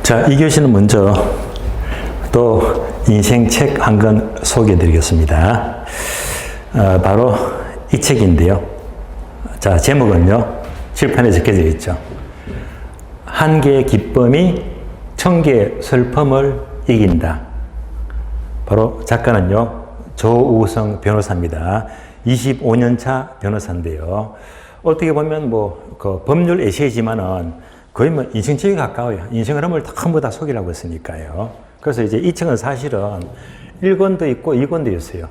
자, 이 교시는 먼저 또 인생 책 한 권 소개해 드리겠습니다. 바로 이 책인데요. 자, 제목은요, 칠판에 적혀져 있죠. 한 개의 기쁨이 천 개의 슬픔을 이긴다. 바로 작가는요, 조우성 변호사입니다. 25년 차 변호사인데요. 어떻게 보면 그 법률 에세이지만은 거의 인생책에 가까워요. 인생 흐름을 전부 다 소개하고 있으니까요. 그래서 이제 이 책은 사실은 1권도 있고 2권도 있어요.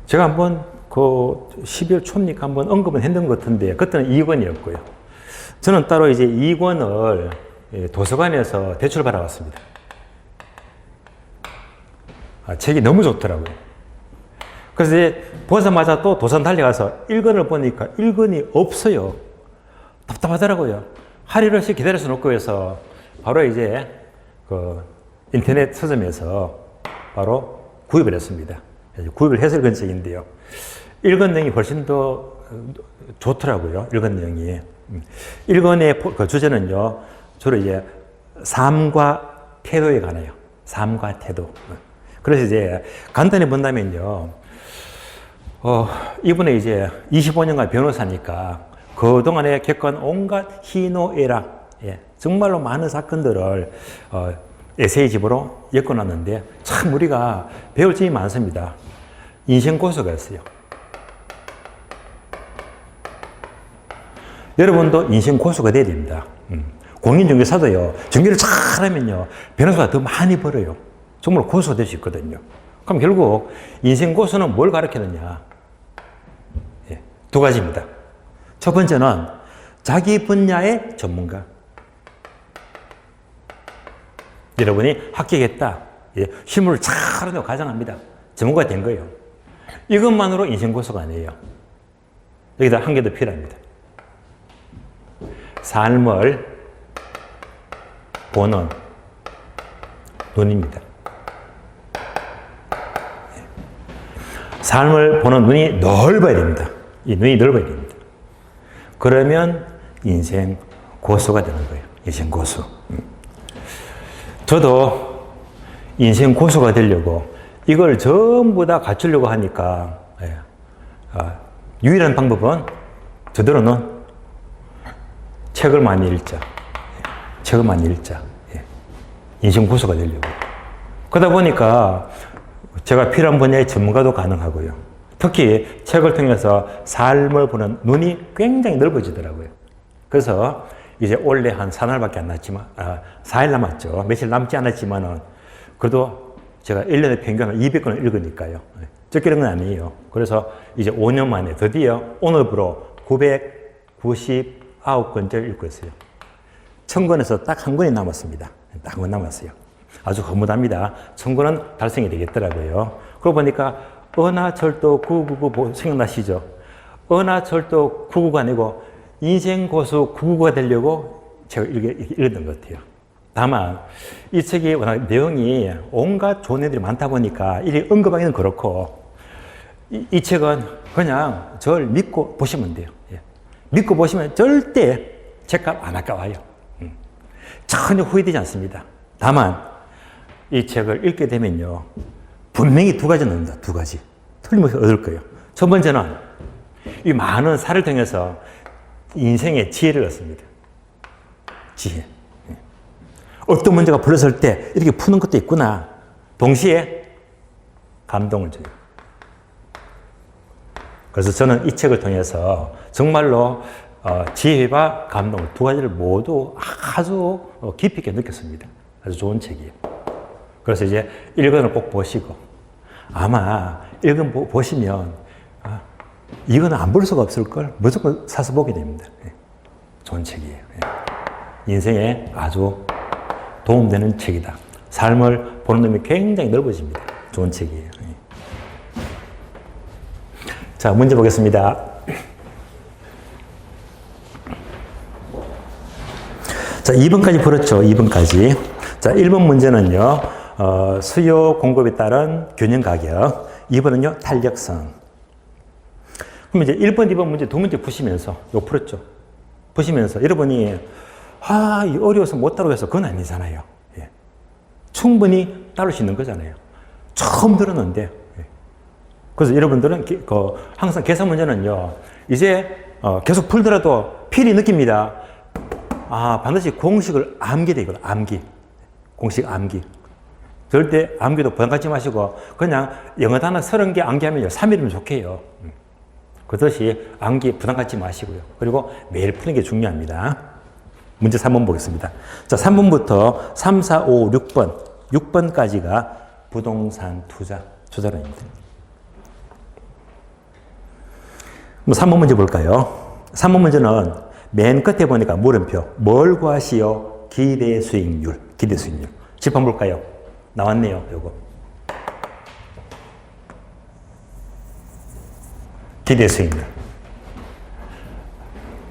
제가 한번 그 12월 초입니까? 한번 언급은 했던 것 같은데, 그때는 2권이었고요. 저는 따로 이제 2권을 도서관에서 대출 받아왔습니다. 책이 너무 좋더라고요. 그래서 이제 보자마자 또 도서관 달려가서 1권을 보니까 1권이 없어요. 답답하더라고요. 할인을 기다릴 수는 없고 해서 바로 이제 그 인터넷 서점에서 바로 구입을 했습니다. 구입을 해서 읽은 책인데요. 1권 내용이 훨씬 더 좋더라고요. 1권 내용이. 1권의 그 주제는요, 주로 이제 삶과 태도에 관해요. 삶과 태도. 그래서 이제 간단히 본다면요, 이분은 이제 25년간 변호사니까 그동안에 겪은 온갖 희노애락, 정말로 많은 사건들을 에세이집으로 엮어놨는데 참 우리가 배울 점이 많습니다. 인생 고수가 있어요. 여러분도 인생 고수가 돼야 됩니다. 공인중개사도요, 중개를 잘하면요, 변호사가 더 많이 벌어요. 정말 고수가 될 수 있거든요. 그럼 결국 인생 고수는 뭘 가르치느냐? 두 가지입니다. 첫 번째는 자기 분야의 전문가. 여러분이 합격했다. 실무를 잘하다고 가정합니다. 전문가가 된 거예요. 이것만으로 인생 고수가 아니에요. 여기다 한 개 더 필요합니다. 삶을 보는 눈입니다. 삶을 보는 눈이 넓어야 됩니다. 이 눈이 넓어야 됩니다. 그러면 인생 고수가 되는 거예요. 인생 고수. 저도 인생 고수가 되려고 이걸 전부 다 갖추려고 하니까, 유일한 방법은 저대로는 책을 많이 읽자. 책을 많이 읽자. 인생 고수가 되려고. 그러다 보니까 제가 필요한 분야의 전문가도 가능하고요. 특히 책을 통해서 삶을 보는 눈이 굉장히 넓어지더라고요. 그래서 이제 올해 한 4날밖에 안 남았지만, 4일 남았죠. 며칠 남지 않았지만은, 그래도 제가 1년에 평균 한 200권을 읽으니까요. 적게 읽은 건 아니에요. 그래서 이제 5년 만에 드디어 오늘부로 999권째를 읽고 있어요. 1000권에서 딱 한 권이 남았습니다. 딱 한 권 남았어요. 아주 흐뭇합니다. 1000권은 달성이 되겠더라고요. 그러고 보니까 은하철도 999 생각나시죠? 은하철도 999가 아니고 인생고수 999가 되려고 제가 읽었던 것 같아요. 다만 이 책이 워낙 내용이 온갖 좋은 애들이 많다 보니까 이리 언급하기는 그렇고, 이 책은 그냥 저를 믿고 보시면 돼요. 믿고 보시면 절대 책값 안 아까워요. 전혀 후회되지 않습니다. 다만 이 책을 읽게 되면요, 분명히 두 가지 넣는다. 두 가지. 틀림없이 얻을 거예요. 첫 번째는 이 많은 사를 통해서 인생의 지혜를 얻습니다. 지혜. 어떤 문제가 벌어졌을 때 이렇게 푸는 것도 있구나. 동시에 감동을 줘요. 그래서 저는 이 책을 통해서 정말로 지혜와 감동을 두 가지를 모두 아주 깊이 있게 느꼈습니다. 아주 좋은 책이에요. 그래서 이제 1권을 꼭 보시고, 아마 1권 보시면 이거는 안 볼 수가 없을걸, 무조건 사서 보게 됩니다. 좋은 책이에요. 인생에 아주 도움되는 책이다. 삶을 보는 눈이 굉장히 넓어집니다. 좋은 책이에요. 자, 문제 보겠습니다. 자, 2번까지 풀었죠. 2번까지. 자, 1번 문제는요, 수요 공급에 따른 균형 가격. 2번은요, 탄력성. 그럼 이제 1번, 2번 문제 두 문제 푸시면서, 이거 풀었죠. 보시면서 여러분이 어려워서 못 다루겠어. 그건 아니잖아요. 예. 충분히 다룰 수 있는 거잖아요. 처음 들었는데. 예. 그래서 여러분들은 항상 계산 문제는요, 이제 계속 풀더라도 필히 느낍니다. 반드시 공식을 암기 되거든, 암기. 공식 암기. 절대 암기도 부담 갖지 마시고, 그냥 영어 단어 30개 암기하면요, 3일이면 좋게요. 그것이 암기 부담 갖지 마시고요. 그리고 매일 푸는 게 중요합니다. 문제 3번 보겠습니다. 자, 3번부터 3, 4, 5, 6번. 6번까지가 부동산 투자론입니다. 3번 문제 볼까요? 3번 문제는 맨 끝에 보니까 물음표. 뭘 구하시오? 기대 수익률. 기대 수익률. 집 한번 볼까요? 나왔네요, 요거. 기대 수익률.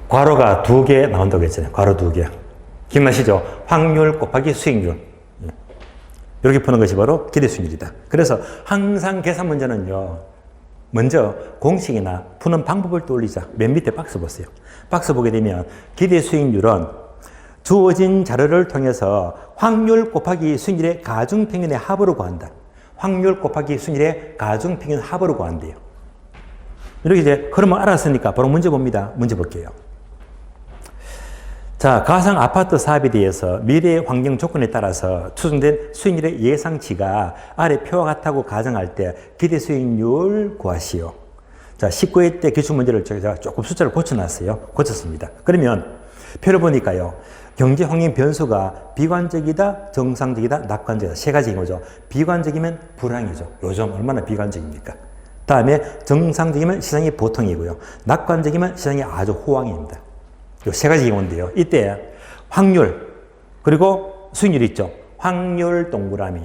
괄호가 2개 나온다고 했잖아요. 괄호 2개. 기억나시죠? 확률 곱하기 수익률. 이렇게 푸는 것이 바로 기대 수익률이다. 그래서 항상 계산 문제는요, 먼저 공식이나 푸는 방법을 떠올리자. 맨 밑에 박스 보세요. 박스 보게 되면 기대 수익률은 주어진 자료를 통해서 확률 곱하기 수익률의 가중평균의 합으로 구한다. 확률 곱하기 수익률의 가중평균 합으로 구한대요. 이렇게 이제 그러면 알았으니까 바로 문제 봅니다. 문제 볼게요. 자, 가상 아파트 사업에 대해서 미래의 환경 조건에 따라서 추정된 수익률의 예상치가 아래 표와 같다고 가정할 때 기대 수익률 구하시오. 자, 19회 때 기출문제를 제가 조금 숫자를 고쳐놨어요. 고쳤습니다. 그러면 표를 보니까요, 경제 환경 변수가 비관적이다, 정상적이다, 낙관적이다. 세 가지인 거죠. 비관적이면 불황이죠. 요즘 얼마나 비관적입니까? 다음에 정상적이면 시장이 보통이고요. 낙관적이면 시장이 아주 호황입니다. 이 세 가지 경우인데요. 이때 확률, 그리고 수익률 있죠. 확률 동그라미,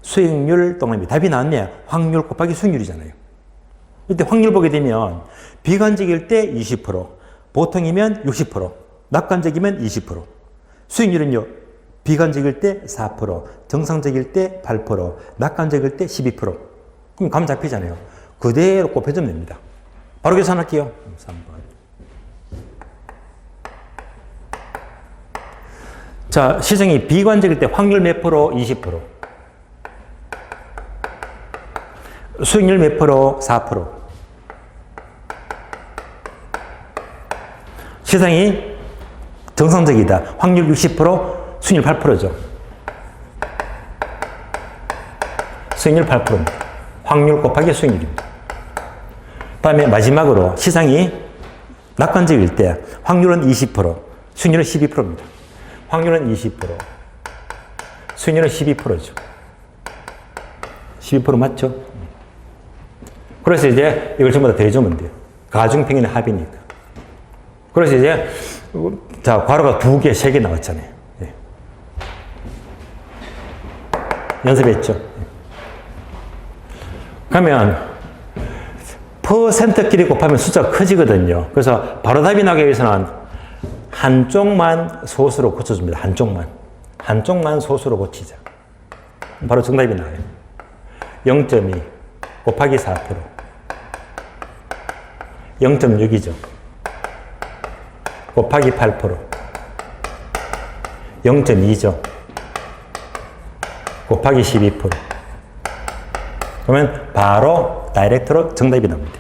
수익률 동그라미. 답이 나왔네요. 확률 곱하기 수익률이잖아요. 이때 확률 보게 되면 비관적일 때 20%, 보통이면 60%, 낙관적이면 20%. 수익률은요, 비관적일 때 4%, 정상적일 때 8%, 낙관적일 때 12%. 그럼 감 잡히잖아요. 그대로 곱해주면 됩니다. 바로 계산할게요. 3번. 자, 시장이 비관적일 때 확률 몇 프로? 20%. 수익률 몇 프로? 4%. 시장이 정상적이다. 확률 60%, 수익률 8%죠. 수익률 8%입니다. 확률 곱하기 수익률입니다. 다음에 마지막으로 시장이 낙관적일 때 확률은 20%, 수익률은 12%입니다. 확률은 20%, 수익률은 12%죠. 12% 맞죠? 그래서 이제 이걸 전부 다 더해주면 돼요. 가중평균의 합이니까. 그래서 이제 자, 괄호가 2개, 3개 나왔잖아요. 예. 연습했죠? 그러면 퍼센트끼리 곱하면 숫자가 커지거든요. 그래서 바로 답이 나기 위해서는 한쪽만 소수로 고쳐줍니다. 한쪽만 소수로 고치자. 바로 정답이 나와요. 0.2 곱하기 4%. 0.6이죠. 곱하기 8%. 0.2죠. 곱하기 12%. 그러면 바로 다이렉트로 정답이 나옵니다.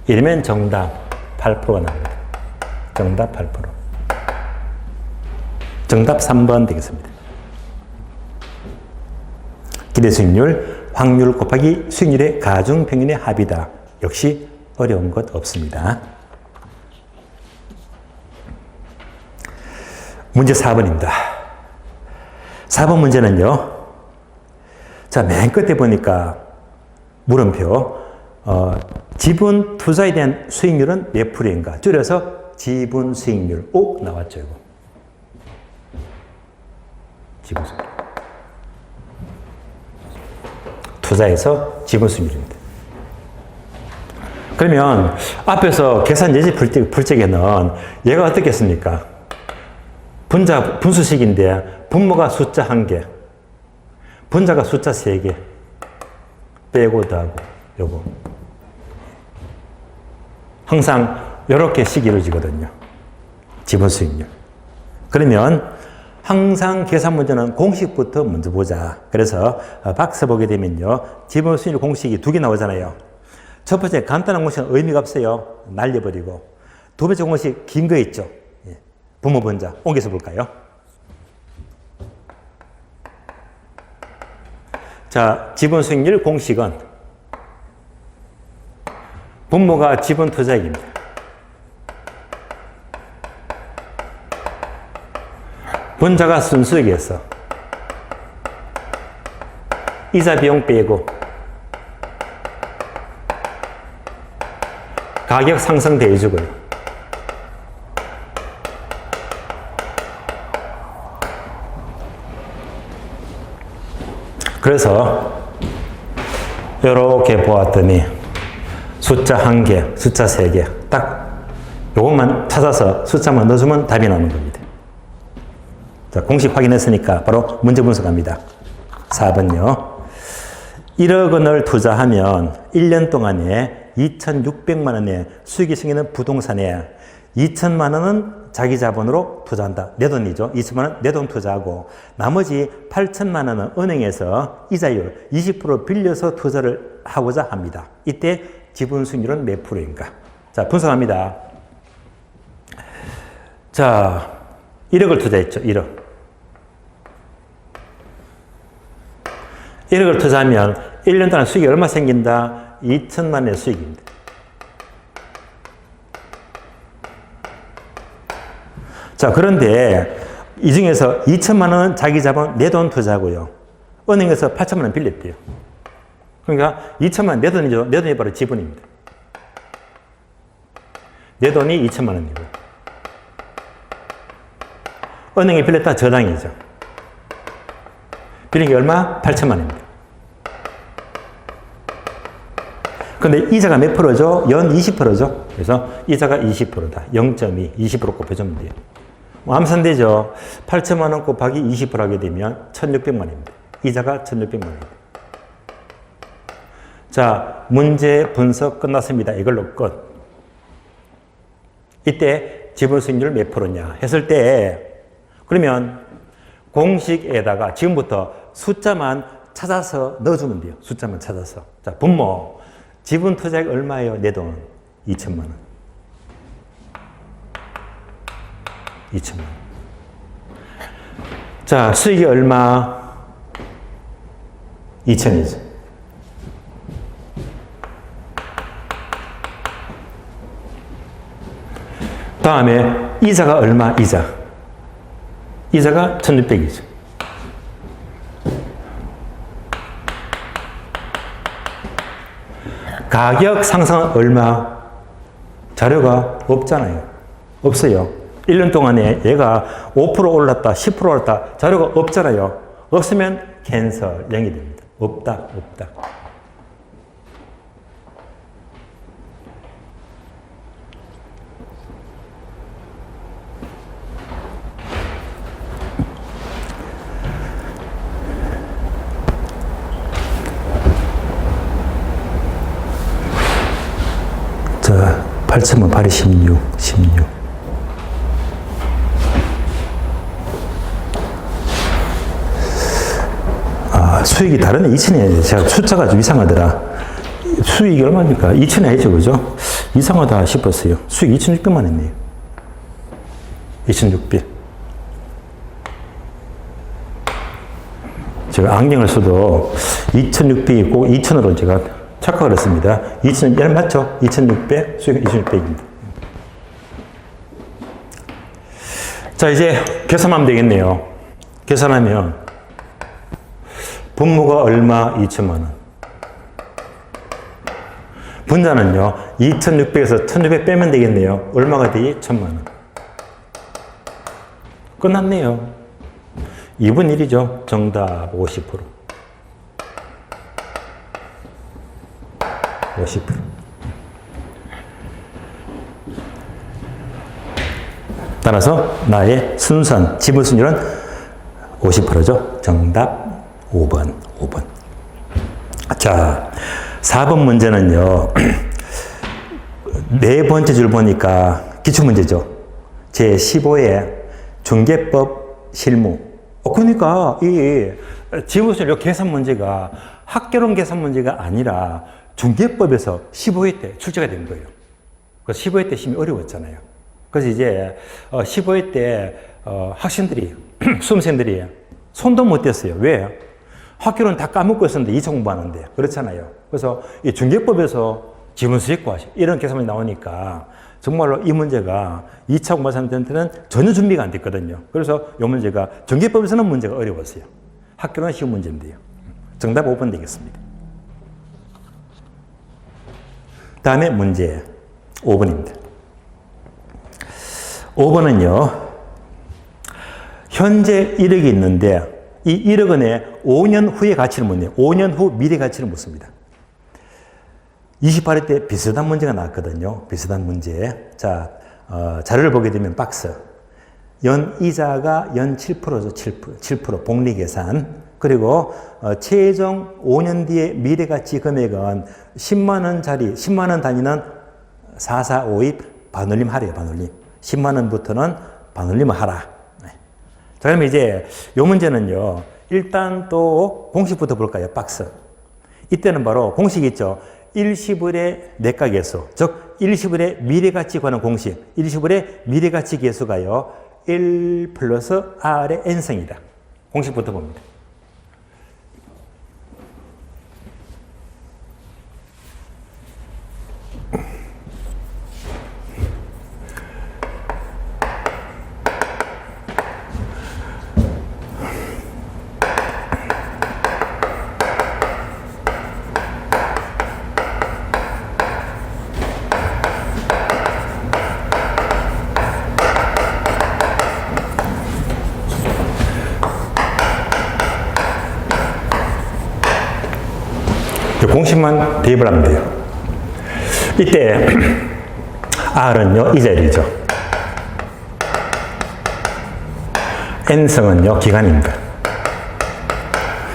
이러면 정답 8%가 나옵니다. 정답 8%. 정답 3번 되겠습니다. 기대 수익률, 확률 곱하기 수익률의 가중평균의 합이다. 역시 어려운 것 없습니다. 문제 4번입니다. 4번 문제는요. 자, 맨 끝에 보니까 물음표, 지분 투자에 대한 수익률은 몇 프로인가? 줄여서 지분 수익률. 오, 나왔죠, 이거. 지분 수익률. 투자에서 지분 수익률입니다. 그러면 앞에서 계산 예제 풀 적에는 얘가 어떻겠습니까? 분수식인데 분모가 숫자 1개, 분자가 숫자 3개, 빼고 더하고 요거. 항상 이렇게 식이 이루어지거든요. 지분 수익률. 그러면 항상 계산 문제는 공식부터 먼저 보자. 그래서 박스 보게 되면요. 지분 수익률 공식이 두 개 나오잖아요. 첫 번째 간단한 공식은 의미가 없어요. 날려버리고. 두 번째 공식 긴 거 있죠. 부모 분자 옮겨서 볼까요? 자, 지분 수익률 공식은 분모가 지분 투자액입니다. 분자가 순수익이었어. 이자 비용 빼고 가격 상승 대해주고요. 그래서 이렇게 보았더니 숫자 1개, 숫자 3개 딱 요것만 찾아서 숫자만 넣어주면 답이 나오는 겁니다. 자, 공식 확인했으니까 바로 문제 분석합니다. 4번요. 1억 원을 투자하면 1년 동안에 2,600만 원의 수익이 생기는 부동산에 2천만 원은 자기 자본으로 투자한다. 내 돈이죠. 2천만 원 내 돈 투자하고 나머지 8천만 원은 은행에서 이자율 20% 빌려서 투자를 하고자 합니다. 이때 지분 수익률은 몇 프로인가? 자, 분석합니다. 자, 1억을 투자했죠. 1억. 1억을 투자하면 1년 동안 수익이 얼마 생긴다? 2천만 원의 수익입니다. 자, 그런데 이 중에서 2천만 원은 자기 자본 내 돈 투자하고요. 은행에서 8천만 원 빌렸대요. 그러니까 2천만 원 내 돈이죠. 내 돈이 바로 지분입니다. 내 돈이 2천만 원이고 은행에 빌렸다 저당이죠. 빌린 게 얼마? 8천만 원입니다. 근데 이자가 몇 프로죠? 연 20%죠. 그래서 이자가 20%다. 0.2, 20% 곱해주면 돼요. 암산되죠. 8천만 원 곱하기 20% 하게 되면 1,600만 원입니다. 이자가 1,600만 원입니다. 자, 문제 분석 끝났습니다. 이걸로 끝. 이때 지분 수익률 몇 프로냐 했을 때 그러면 공식에다가 지금부터 숫자만 찾아서 넣어주면 돼요. 숫자만 찾아서. 자, 분모. 지분 투자액 얼마예요? 내 돈. 2천만 원. 2천만 원. 자, 수익이 얼마? 2천이죠. 다음에 이자가 얼마? 이자가 1,600이죠. 가격 상승은 얼마? 자료가 없잖아요. 없어요. 1년 동안에 얘가 5% 올랐다, 10% 올랐다. 자료가 없잖아요. 없으면 캔슬, 0이 됩니다. 없다. 자, 8,000원 8이 16. 아, 수익이 다르네. 2천이 제가 숫자가 좀 이상하더라. 수익이 얼마입니까? 2천이 아니죠, 그죠? 이상하다 싶었어요. 수익 2,600만 원이네요. 2,600. 제가 안경을 써도 2,600이 꼭 2,000으로 제가 착각을 했습니다. 2,000, 맞죠? 2,600, 수익은 2,600입니다. 자, 이제 계산하면 되겠네요. 계산하면 분모가 얼마? 2천만 원. 분자는요, 2,600에서 1,600 빼면 되겠네요. 얼마가 되지? 1,000만 원. 끝났네요. 2분 1이죠. 정답 50%. 50%. 따라서 나의 순수한 지분 수익률은 50%죠. 정답 5번. 자, 4번 문제는요. 네 번째 줄 보니까 기출문제죠. 제15에 중개법 실무. 그러니까 이 지구수료 계산 문제가 학개론 계산 문제가 아니라 중개법에서 15회 때 출제가 된 거예요. 그래서 15회 때 심히 어려웠잖아요. 그래서 이제 15회 때 학생들이, 수험생들이 손도 못 댔어요. 왜? 학교는 다 까먹고 있었는데 2차 공부하는데. 그렇잖아요. 그래서 이 중개법에서 지분수익과 이런 계산이 나오니까 정말로 이 문제가 2차 공부생한테는 전혀 준비가 안 됐거든요. 그래서 이 문제가 중개법에서는 문제가 어려웠어요. 학교는 쉬운 문제인데요. 정답 5번 되겠습니다. 다음에 문제 5번입니다. 5번은요. 현재 1억이 있는데 이 1억 원의 5년 후의 가치를 묻네요. 5년 후 미래 가치를 묻습니다. 28회 때 비슷한 문제가 나왔거든요. 비슷한 문제. 자, 자료를 보게 되면 박스. 연 이자가 연 7%죠. 7% 복리 계산. 그리고 최종 5년 뒤의 미래 가치 금액은 10만 원짜리, 10만 원 단위는 4452 반올림 하래요. 반올림. 10만 원부터는 반올림을 하라. 네. 자, 그러면 이제 요 문제는요. 일단 또 공식부터 볼까요? 박스. 이때는 바로 공식이 있죠. 일시불의 내각계수, 즉 일시불의 미래가치 관한 공식. 일시불의 미래가치 계수가요. 1 플러스 R의 n승이다. 공식부터 봅니다. 공식만 대입을 하면 돼요. 이때 R은요, 이자율이죠. N승은요, 기간입니다.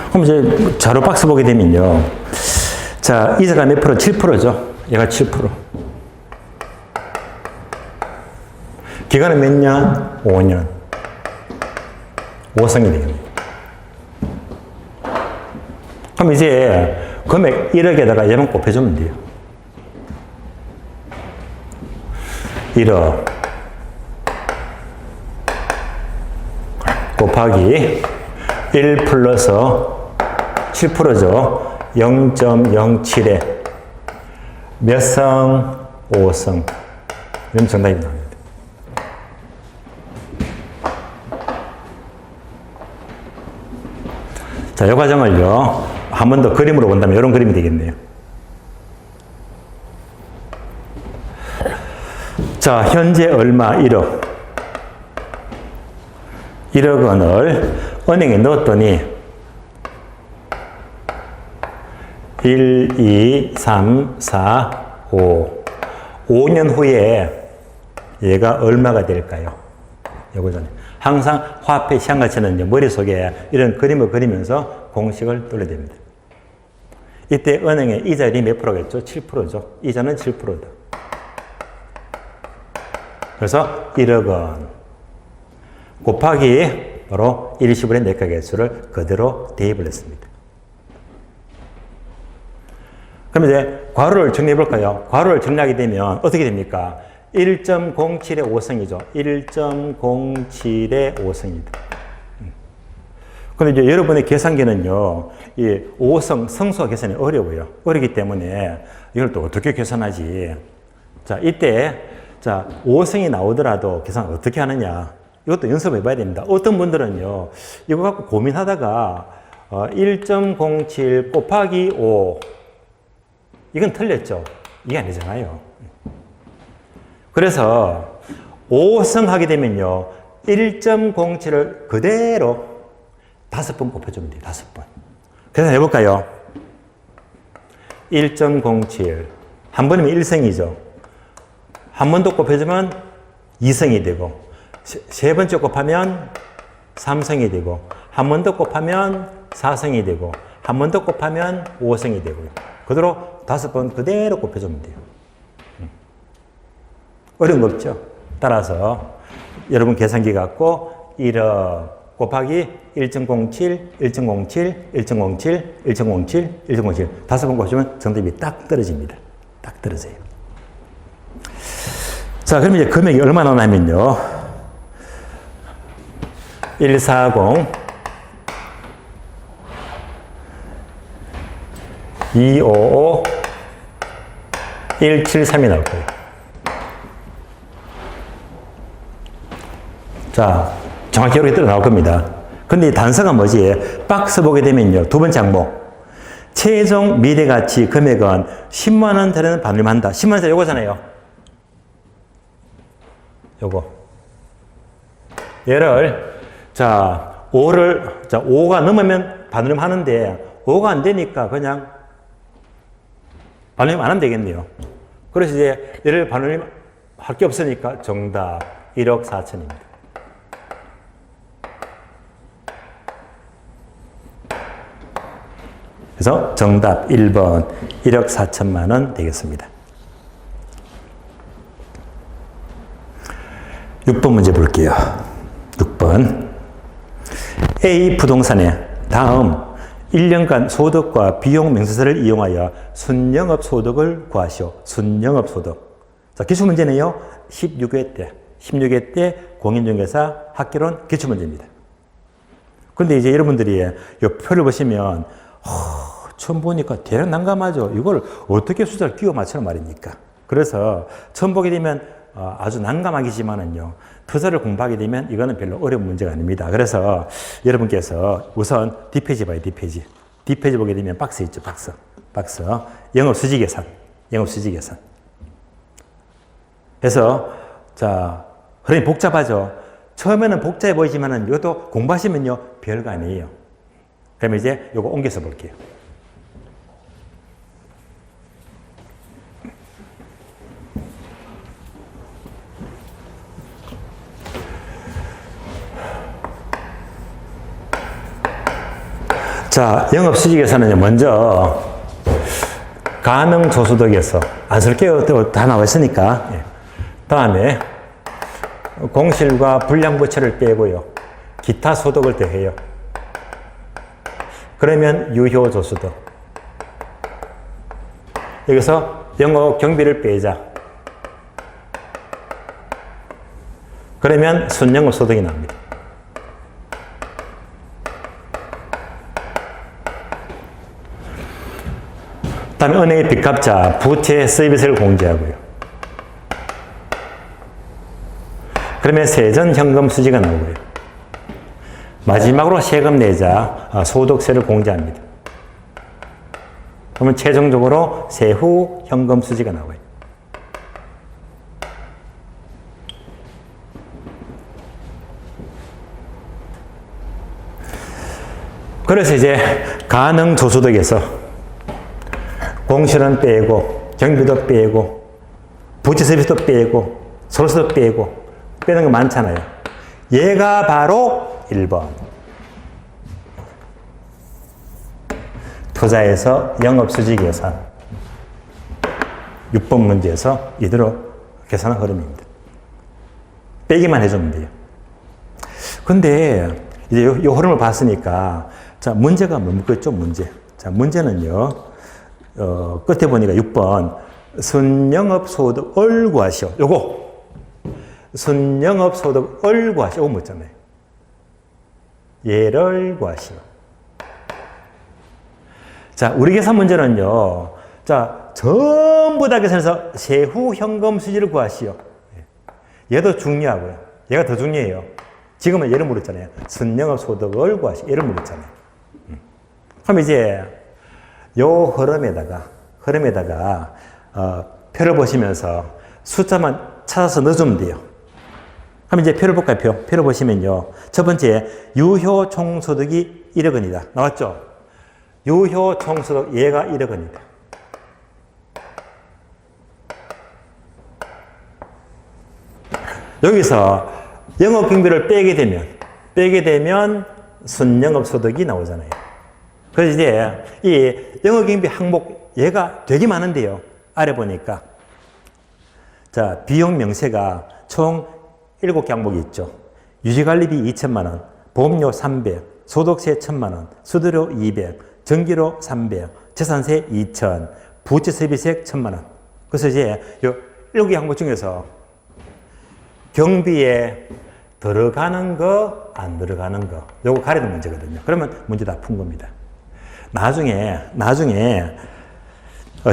그럼 이제 자료 박스 보게 되면요. 자, 이자가 몇 프로? 7%죠. 얘가 7%. 기간은 몇 년? 5년. 5승이 되겠네요. 그럼 이제 금액 1억에다가 얘만 곱해주면 돼요. 1억 곱하기 1 플러스 7%죠. 0.07에 몇 승? 5승. 이런 정답이 나옵니다. 자, 이 과정을요. 한 번 더 그림으로 본다면 이런 그림이 되겠네요. 자, 현재 얼마? 1억. 1억 원을 은행에 넣었더니 1, 2, 3, 4, 5. 5년 후에 얘가 얼마가 될까요? 요거잖아요. 항상 화폐 시한가치는 머릿속에 이런 그림을 그리면서 공식을 뚫어야 됩니다. 이때 은행의 이자율이 몇 프로겠죠? 7%죠. 이자는 7%다. 그래서 1억 원 곱하기 바로 일시불의 내각계수를 그대로 대입을 했습니다. 그럼 이제 괄호를 정리해 볼까요? 괄호를 정리하게 되면 어떻게 됩니까? 1.07의 5승이죠. 1.07의 5승이다. 근데 이제 여러분의 계산기는요, 이 5승, 성수와 계산이 어려워요. 어렵기 때문에 이걸 또 어떻게 계산하지? 자, 이때, 자, 5승이 나오더라도 계산 어떻게 하느냐? 이것도 연습해 봐야 됩니다. 어떤 분들은요, 이거 갖고 고민하다가 1.07 곱하기 5. 이건 틀렸죠? 이게 아니잖아요. 그래서 5승 하게 되면요, 1.07을 그대로 5번 곱해주면 돼요. 5번. 그래서 해볼까요? 1.07. 한 번이면 1승이죠. 한 번 더 곱해주면 2승이 되고, 세 번째 곱하면 3승이 되고, 한 번 더 곱하면 4승이 되고, 한 번 더 곱하면 5승이 되고요. 그대로 5번 그대로 곱해주면 돼요. 어려운 거 없죠? 따라서 여러분 계산기 갖고 1억 곱하기 1.07, 1.07, 1.07, 1.07, 1.07 다섯 번 곱하시면 정답이 딱 떨어집니다. 딱 떨어져요. 자, 그럼 이제 금액이 얼마나 나면요. 140, 255, 173이 나올 거예요. 자, 정확히 이렇게 나올 겁니다. 근데 이 단서가 뭐지? 박스 보게 되면요. 두 번째 항목. 최종 미래가치 금액은 10만원짜리는 반올림한다. 10만원짜리 요거잖아요. 요거. 얘를, 자, 5가 넘으면 반올림 하는데, 5가 안 되니까 그냥 반올림 안 하면 되겠네요. 그래서 이제 얘를 반올림 할 게 없으니까 정답 1억 4천입니다. 그래서 정답 1번 1억 4천만 원 되겠습니다. 6번 문제 볼게요. 6번. A 부동산에 다음 1년간 소득과 비용 명세서를 이용하여 순영업 소득을 구하시오. 순영업 소득. 자, 기출문제는요. 16회 때 공인중개사 학개론 기출문제입니다. 근데 이제 여러분들이 이 표를 보시면 처음 보니까 대략 난감하죠. 이걸 어떻게 숫자를 끼워 맞추는 말입니까? 그래서 처음 보게 되면 아주 난감하기지만은요. 투자를 공부하게 되면 이거는 별로 어려운 문제가 아닙니다. 그래서 여러분께서 우선 뒷페이지 봐요. 뒷페이지 보게 되면 박스 있죠. 박스. 영업수지계산. 그래서 자, 흐름이 복잡하죠. 처음에는 복잡해 보이지만은 이것도 공부하시면요. 별거 아니에요. 그러면 이제 이거 옮겨서 볼게요. 자, 영업수지계산은요, 먼저, 가능조소득에서, 안 쓸게요. 다 나와 있으니까. 다음에, 공실과 불량부채를 빼고요. 기타 소득을 더해요. 그러면 유효조소득. 여기서 영업 경비를 빼자. 그러면 순영업 소득이 나옵니다. 다음에 은행의 빚값자, 부채 서비스를 공제하고요. 그러면 세전 현금 수지가 나오고요. 마지막으로 세금 내자, 소득세를 공제합니다. 그러면 최종적으로 세후 현금 수지가 나와요. 그래서 이제 가능조소득에서 공실은 빼고, 경비도 빼고, 부채 서비스도 빼고, 소득세도 빼고, 빼는 거 많잖아요. 얘가 바로 1번. 투자에서 영업수지 계산. 6번 문제에서 이대로 계산한 흐름입니다. 빼기만 해주면 돼요. 근데 이제 이 흐름을 봤으니까, 자, 문제가 뭡니까? 문제. 자, 문제는요, 끝에 보니까 6번. 순영업소득을 구하시오. 요거. 순영업소득을 구하시오. 요거 묻잖아요. 얘를 구하시오. 자, 우리 계산 문제는요. 자, 전부 다 계산해서 세후 현금 수지를 구하시오. 얘도 중요하고요. 얘가 더 중요해요. 지금은 얘를 물었잖아요. 순영업소득을 구하시오. 얘를 물었잖아요. 그럼 이제 요 흐름에다가 표를 보시면서 숫자만 찾아서 넣어주면 돼요. 그럼 이제 표를 볼까요? 표를 보시면요. 첫 번째, 유효 총소득이 1억 원이다. 나왔죠? 유효 총소득 얘가 1억 원이다. 여기서 영업경비를 빼게 되면 순영업소득이 나오잖아요. 그래서 이제 이 영업경비 항목 얘가 되게 많은데요. 아래 보니까 자, 비용 명세가 총 7개 항목이 있죠. 유지관리비 2천만 원, 보험료 300, 소득세 1천만 원, 수수료 200, 전기료 300, 재산세 2천, 부채 세비세 1천만 원. 그래서 이제 여기 항목 중에서 경비에 들어가는 거, 안 들어가는 거, 요거 가리는 문제거든요. 그러면 문제 다 푼 겁니다. 나중에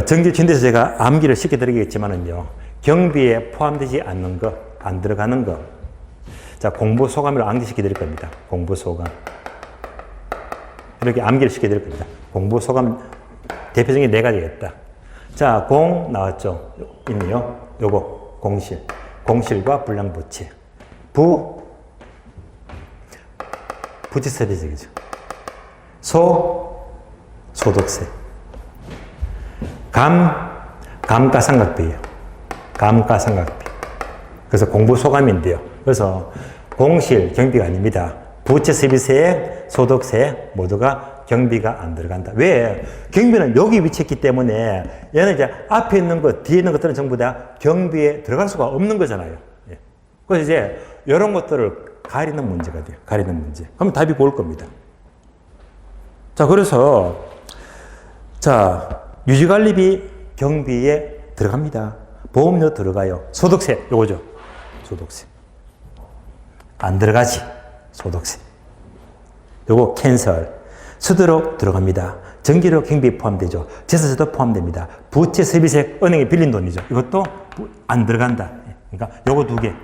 정규진대에서 제가 암기를 시켜드리겠지만은요, 경비에 포함되지 않는 거, 안 들어가는 거, 자, 공부 소감으로 암기시켜 드릴 겁니다. 공부 소감. 이렇게 암기를 시켜 드릴 겁니다. 공부 소감 대표적인 4가지가 있다. 자, 공 나왔죠? 있네요. 요거, 공실. 공실과 불량부채. 부채세비적이죠. 소득세. 감가상각비예요. 감가상각비. 그래서 공부 소감인데요. 그래서 공실 경비가 아닙니다. 부채 세비세, 소득세 모두가 경비가 안 들어간다. 왜? 경비는 여기 위치했기 때문에 얘는 이제 앞에 있는 것, 뒤에 있는 것들은 전부 다 경비에 들어갈 수가 없는 거잖아요. 예. 그래서 이제 이런 것들을 가리는 문제가 돼요. 가리는 문제. 그럼 답이 올 겁니다. 자, 그래서 자, 유지관리비 경비에 들어갑니다. 보험료 들어가요. 소득세 요거죠. 소득세. 안 들어가지. 소득세. 요거 캔슬. 수수료 들어갑니다. 전기료 경비 포함되죠. 재산세도 포함됩니다. 부채 세비세 은행에 빌린 돈이죠. 이것도 안 들어간다. 그러니까 요거 2개.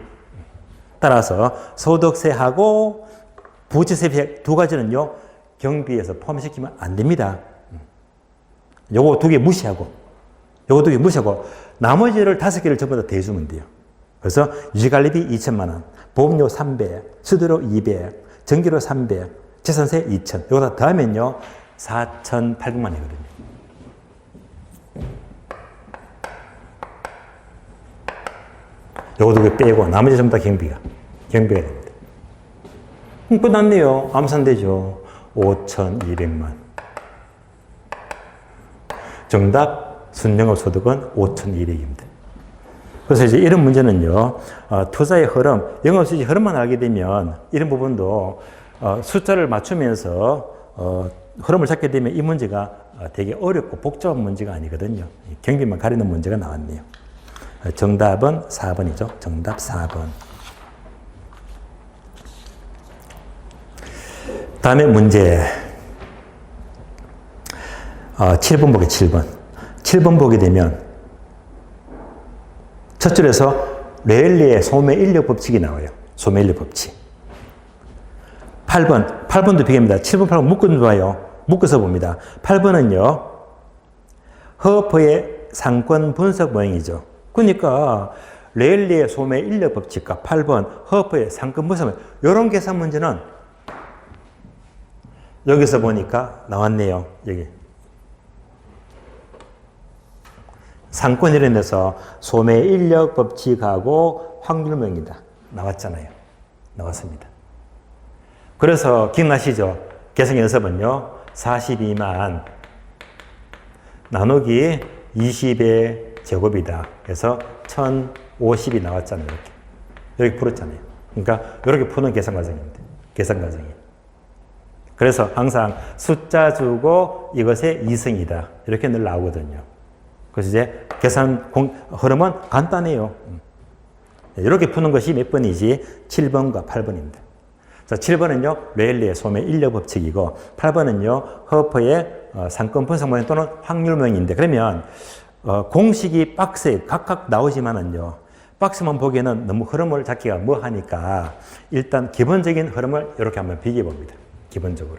따라서 소득세하고 부채 세비세 2가지는요. 경비에서 포함시키면 안 됩니다. 요거 2개 무시하고 요거 2개 무시하고 나머지를 5개를 전부 다 대주면 돼요. 그래서 유지관리비 2천만 원, 보험료 300, 수수료 200, 전기료 300, 재산세 2천. 이거 다 더하면요 4,800만 원이거든요. 요거 2개 빼고 나머지 전부 다 경비가 됩니다. 그럼 끝났네요. 암산되죠. 5,200만. 정답 순영업소득은 5,200입니다. 그래서 이제 이런 문제는요, 투자의 흐름, 영업수지 흐름만 알게 되면 이런 부분도 숫자를 맞추면서 흐름을 찾게 되면 이 문제가 되게 어렵고 복잡한 문제가 아니거든요. 경비만 가리는 문제가 나왔네요. 정답은 4번이죠. 정답 4번. 다음에 문제 7번 보기 7번. 7번 보게 되면 첫 줄에서 레일리의 소매인력 법칙이 나와요. 소매인력 법칙. 8번도 비교입니다. 7번, 8번 묶어봐요. 묶어서 봅니다. 8번은요, 허퍼의 상권 분석 모형이죠. 그러니까 레일리의 소매인력 법칙과 8번 허퍼의 상권 분석 모형, 이런 계산 문제는 여기서 보니까 나왔네요. 여기. 상권 이런 데서 소매인력 법칙하고 확률명이다. 나왔잖아요. 나왔습니다. 그래서 기억나시죠? 계산 연습은요. 42만 나누기 20의 제곱이다. 그래서 1050이 나왔잖아요. 이렇게 풀었잖아요. 그러니까 이렇게 푸는 계산 과정입니다. 계산 과정이. 그래서 항상 숫자 주고 이것의 이승이다. 이렇게 늘 나오거든요. 그래서 이제 계산 흐름은 간단해요. 이렇게 푸는 것이 몇 번이지? 7번과 8번입니다. 자, 7번은요, 레일리의 소매인력 법칙이고, 8번은요, 허퍼의 상권 분석 모형 또는 확률명인데, 그러면, 공식이 박스에 각각 나오지만은요, 박스만 보기에는 너무 흐름을 잡기가 뭐 하니까, 일단 기본적인 흐름을 이렇게 한번 비교해 봅니다. 기본적으로.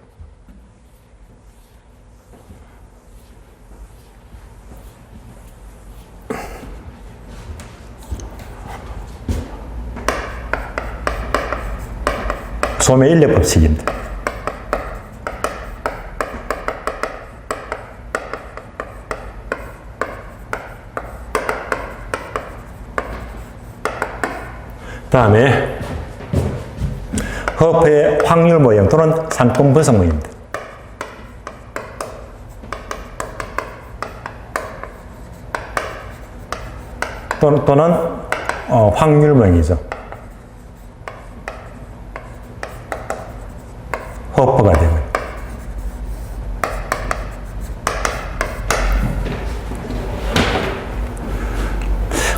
소매인력 법칙입니다. 다음에 허퍼의 확률 모형 또는 상권 분석 모형입니다. 또는 확률 모형이죠. 허퍼가 되면.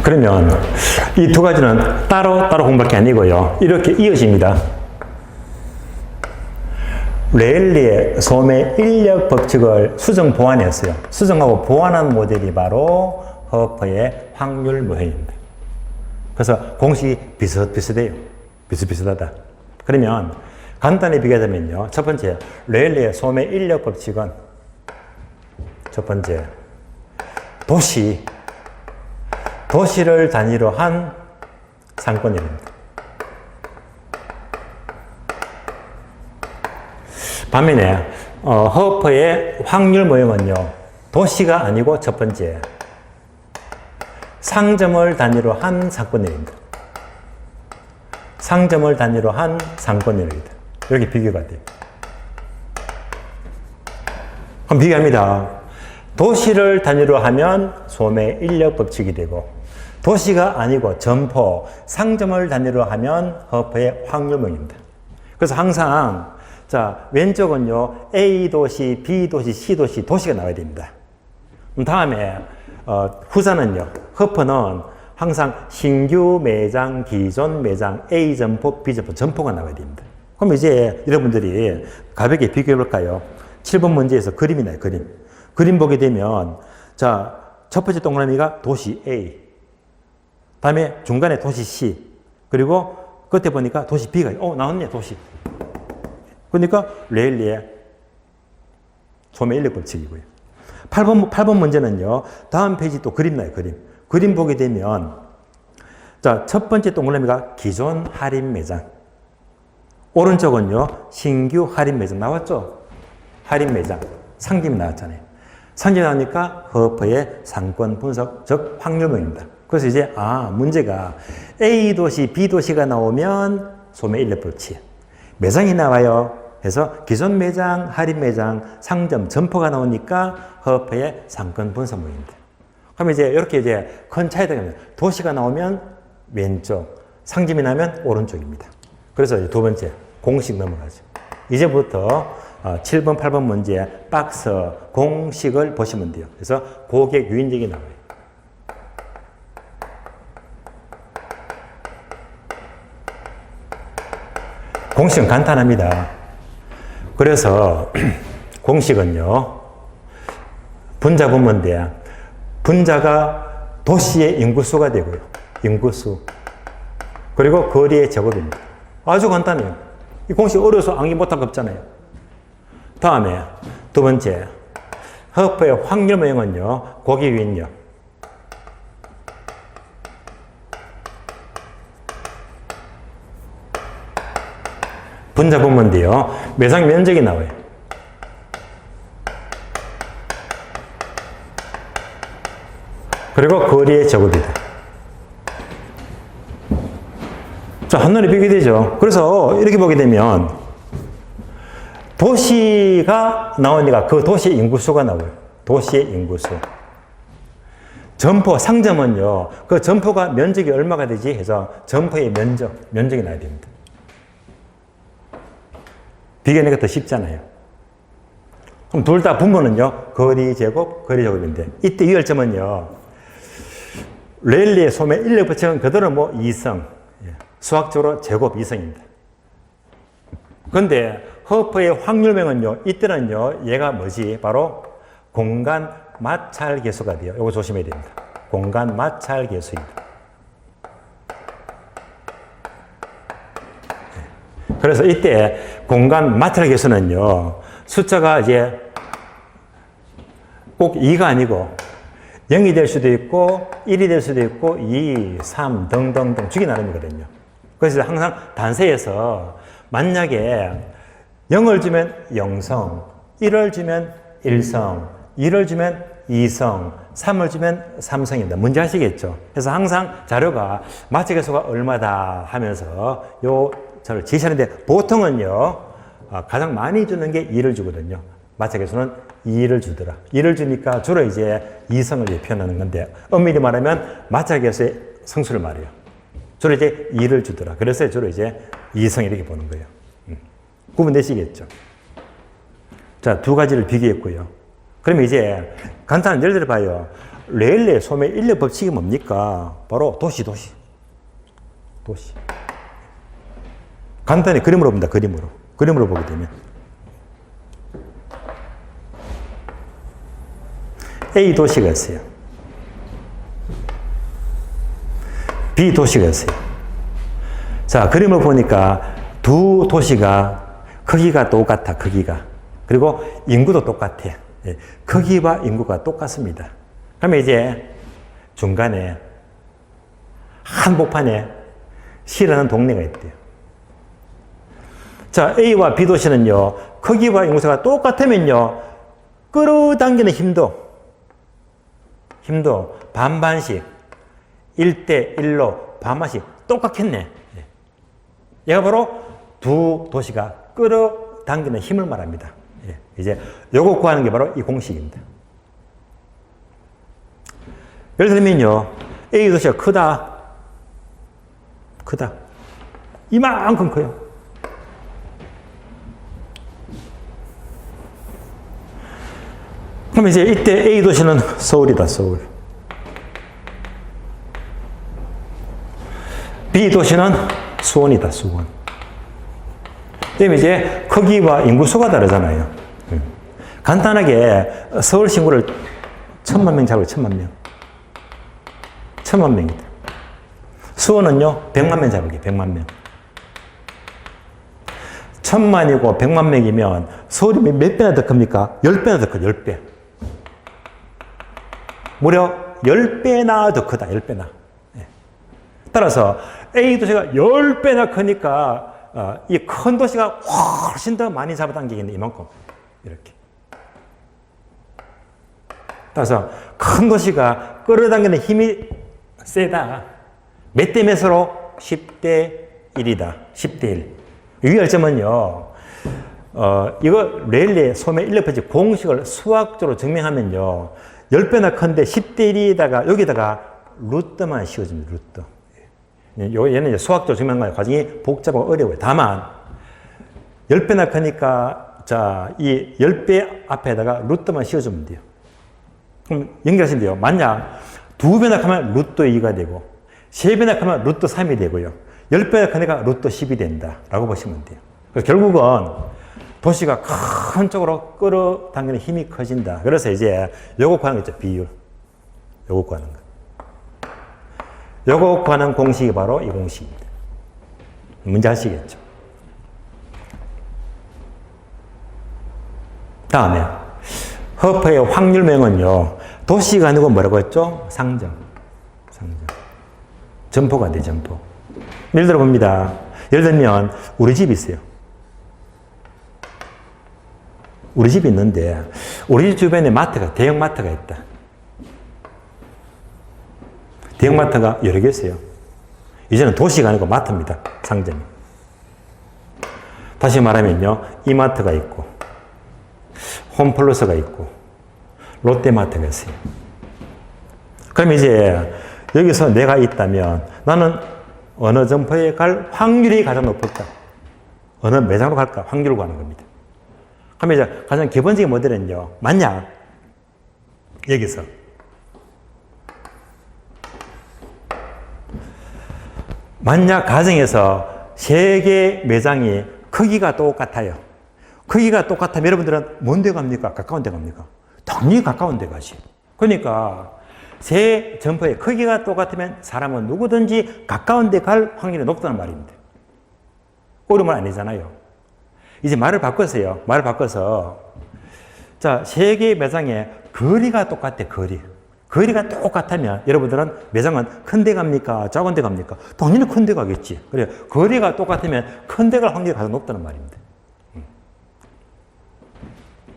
그러면 이 두 가지는 따로 공부할 게 아니고요. 이렇게 이어집니다. 레일리의 소매 인력 법칙을 수정 보완했어요. 수정하고 보완한 모델이 바로 허퍼의 확률 모형입니다. 그래서 공식이 비슷비슷해요. 비슷비슷하다. 그러면 간단히 비교하자면요. 첫 번째, 레일리의 소매 인력 법칙은 첫 번째, 도시를 단위로 한 상권율입니다. 반면에 허퍼의 확률 모형은요. 도시가 아니고 첫 번째, 상점을 단위로 한 상권율입니다. 상점을 단위로 한 상권율입니다. 이렇게 비교가 돼요. 그럼 비교합니다. 도시를 단위로 하면 소매 인력 법칙이 되고, 도시가 아니고 점포, 상점을 단위로 하면 허퍼의 확률 모형입니다. 그래서 항상 자, 왼쪽은요, A 도시, B 도시, C 도시, 도시가 나와야 됩니다. 다음에, 후자는요, 허퍼는 항상 신규 매장, 기존 매장, A 점포, B 점포, 점포가 나와야 됩니다. 그럼 이제 여러분들이 가볍게 비교해 볼까요? 7번 문제에서 그림이 나요, 그림. 그림 보게 되면, 자, 첫 번째 동그라미가 도시 A. 다음에 중간에 도시 C. 그리고 끝에 보니까 도시 B가, 나왔네, 도시. 그러니까 레일리의 소매 인력 법칙이고요. 8번 문제는요. 다음 페이지 또 그림 나요. 그림 보게 되면 자, 첫 번째 동그라미가 기존 할인 매장. 오른쪽은요. 신규 할인 매장 나왔죠? 할인 매장. 상점이 나왔잖아요. 상점이 나오니까 허퍼의 상권 분석, 즉 확률명입니다. 그래서 이제 문제가 A 도시, B 도시가 나오면 소매 인력 법칙. 매장이 나와요. 그래서 기존 매장, 할인 매장, 상점, 점포가 나오니까 허퍼의 상권 분석 모형입니다. 그럼 이제 이렇게 이제 큰 차이가 나면 도시가 나오면 왼쪽, 상점이 나면 오른쪽입니다. 그래서 이제 두 번째 공식 넘어가죠. 이제부터 7번, 8번 문제 박스 공식을 보시면 돼요. 그래서 고객 유인적이 나와요. 공식은 간단합니다. 그래서 공식은요. 분자 보면 돼. 분자가 도시의 인구수가 되고요. 인구수. 그리고 거리의 제곱입니다. 아주 간단해요. 이 공식 어려워서 암기 못할 거 없잖아요. 다음에 두 번째. 허퍼의 확률 모형은요. 고객 유인력. 분자 보면 돼요. 매장 면적이 나와요. 그리고 거리의 제곱이다. 자, 한눈에 비교되죠. 그래서 이렇게 보게 되면 도시가 나오니까 그 도시의 인구수가 나와요. 도시의 인구수. 점포, 상점은요. 그 점포가 면적이 얼마가 되지 해서 점포의 면적이 나야 됩니다. 비교하니까 더 쉽잖아요. 그럼 둘 다 분모는요, 거리 제곱, 거리 제곱인데, 이때 유의할 점은요, 레일리의 소매 인력 법칙은 그대로 이성, 수학적으로 제곱 이성입니다. 그런데 허퍼의 확률명은요, 이때는요, 얘가 뭐지? 바로 공간 마찰 계수가 돼요. 이거 조심해야 됩니다. 공간 마찰 계수입니다. 그래서 이때 공간 마찰 계수는요, 숫자가 이제 꼭 2가 아니고 0이 될 수도 있고 1이 될 수도 있고 2, 3 등등등 주기 나름이거든요. 그래서 항상 단세에서 만약에 0을 주면 0성, 1을 주면 1성, 2를 주면 2성, 3을 주면 3성입니다. 문제 아시겠죠? 그래서 항상 자료가 마찰 계수가 얼마다 하면서 저를 제시하는데 보통은요, 가장 많이 주는 게 2를 주거든요. 마찰 계수는 2를 주더라. 2를 주니까 주로 이제 2성을 표현하는 건데, 엄밀히 말하면 마찰 계수의 성수를 말해요. 주로 이제 2를 주더라. 그래서 주로 이제 2성 이렇게 보는 거예요. 구분되시겠죠? 자, 두 가지를 비교했고요. 그러면 이제 간단한 예를 들어 봐요. 레일리의 소매 인력 법칙이 뭡니까? 바로 도시. 간단히 그림으로 봅니다. 그림으로 보게 되면. A 도시가 있어요. B 도시가 있어요. 자, 그림을 보니까 두 도시가 크기가 똑같아, 크기가. 그리고 인구도 똑같아. 예, 크기와 인구가 똑같습니다. 그러면 이제 중간에 한복판에 C라는 동네가 있대요. 자, A와 B 도시는요, 크기와 인구수가 똑같으면요, 끌어당기는 힘도 반반씩, 1대1로 반반씩 똑같겠네. 얘가 바로 두 도시가 끌어당기는 힘을 말합니다. 이제 요거 구하는 게 바로 이 공식입니다. 예를 들면요, A 도시가 크다. 이만큼 커요. 그럼 이제 이때 A 도시는 서울이다, 서울. B 도시는 수원이다, 수원. 그다음에 이제 크기와 인구수가 다르잖아요. 간단하게 서울 인구를 1,000만 명 잡아요, 1,000만 명. 1,000만 명이다. 수원은요, 100만 명 잡을게요, 100만 명. 1,000만이고 100만 명이면 서울이 몇 배나 더 큽니까? 10배나 더 커요, 10배. 무려 10배나 더 크다, 10배나. 따라서 A 도시가 10배나 크니까 이 큰 도시가 훨씬 더 많이 잡아당기겠네, 이만큼. 이렇게. 따라서 큰 도시가 끌어당기는 힘이 세다. 몇 대 몇으로? 10대 1이다. 10대 1. 유의할 점은요, 이거 레일리의 소매 인력 법칙 공식을 수학적으로 증명하면요, 10배나 큰데 10대 1에다가 여기다가 루트만 씌워줍니다, 루트. 얘는 이제 수학적으로 증명하는 과정이 복잡하고 어려워요. 다만, 10배나 크니까, 자, 이 10배 앞에다가 루트만 씌워주면 돼요. 그럼 연결하시면 돼요. 만약 2배나 크면 루트 2가 되고, 3배나 크면 루트 3이 되고요. 10배나 크니까 루트 10이 된다. 라고 보시면 돼요. 그래서 결국은 도시가 큰 쪽으로 끌어당기는 힘이 커진다. 그래서 이제 요거 구하는 거 있죠. 비율. 요거 구하는 거. 요거 구하는 공식이 바로 이 공식입니다. 문제 아시겠죠? 다음에 허퍼의 확률명은요, 도시가 아니고 뭐라고 했죠? 상점. 점포가 돼, 점포. 예를 들어 봅니다. 예를 들면 우리 집이 있어요. 우리 집이 있는데 우리 집 주변에 마트가, 대형 마트가 있다. 대형 마트가 여러 개 있어요. 이제는 도시가 아니고 마트입니다. 상점이. 다시 말하면요, 이마트가 있고 홈플러스가 있고 롯데마트가 있어요. 그럼 이제 여기서 내가 있다면 나는 어느 점포에 갈 확률이 가장 높을까? 어느 매장으로 갈까? 확률을 구하는 겁니다. 그럼 이제 가장 기본적인 모델은요, 만약 여기서 만약 가정에서 3개 매장이 크기가 똑같아요. 크기가 똑같으면 여러분들은 뭔 데 갑니까? 가까운 데 갑니까? 당연히 가까운 데 가지. 그러니까 세 점포의 크기가 똑같으면 사람은 누구든지 가까운 데 갈 확률이 높다는 말입니다. 어려운 말 아니잖아요. 이제 말을 바꿨어요. 말을 바꿔서 자, 3개의 매장의 거리가 똑같대, 거리. 거리가 똑같으면 여러분들은 매장은 큰 데 갑니까? 작은 데 갑니까? 당연히 큰 데 가겠지. 그래, 거리가 똑같으면 큰 데 갈 확률이 가장 높다는 말입니다.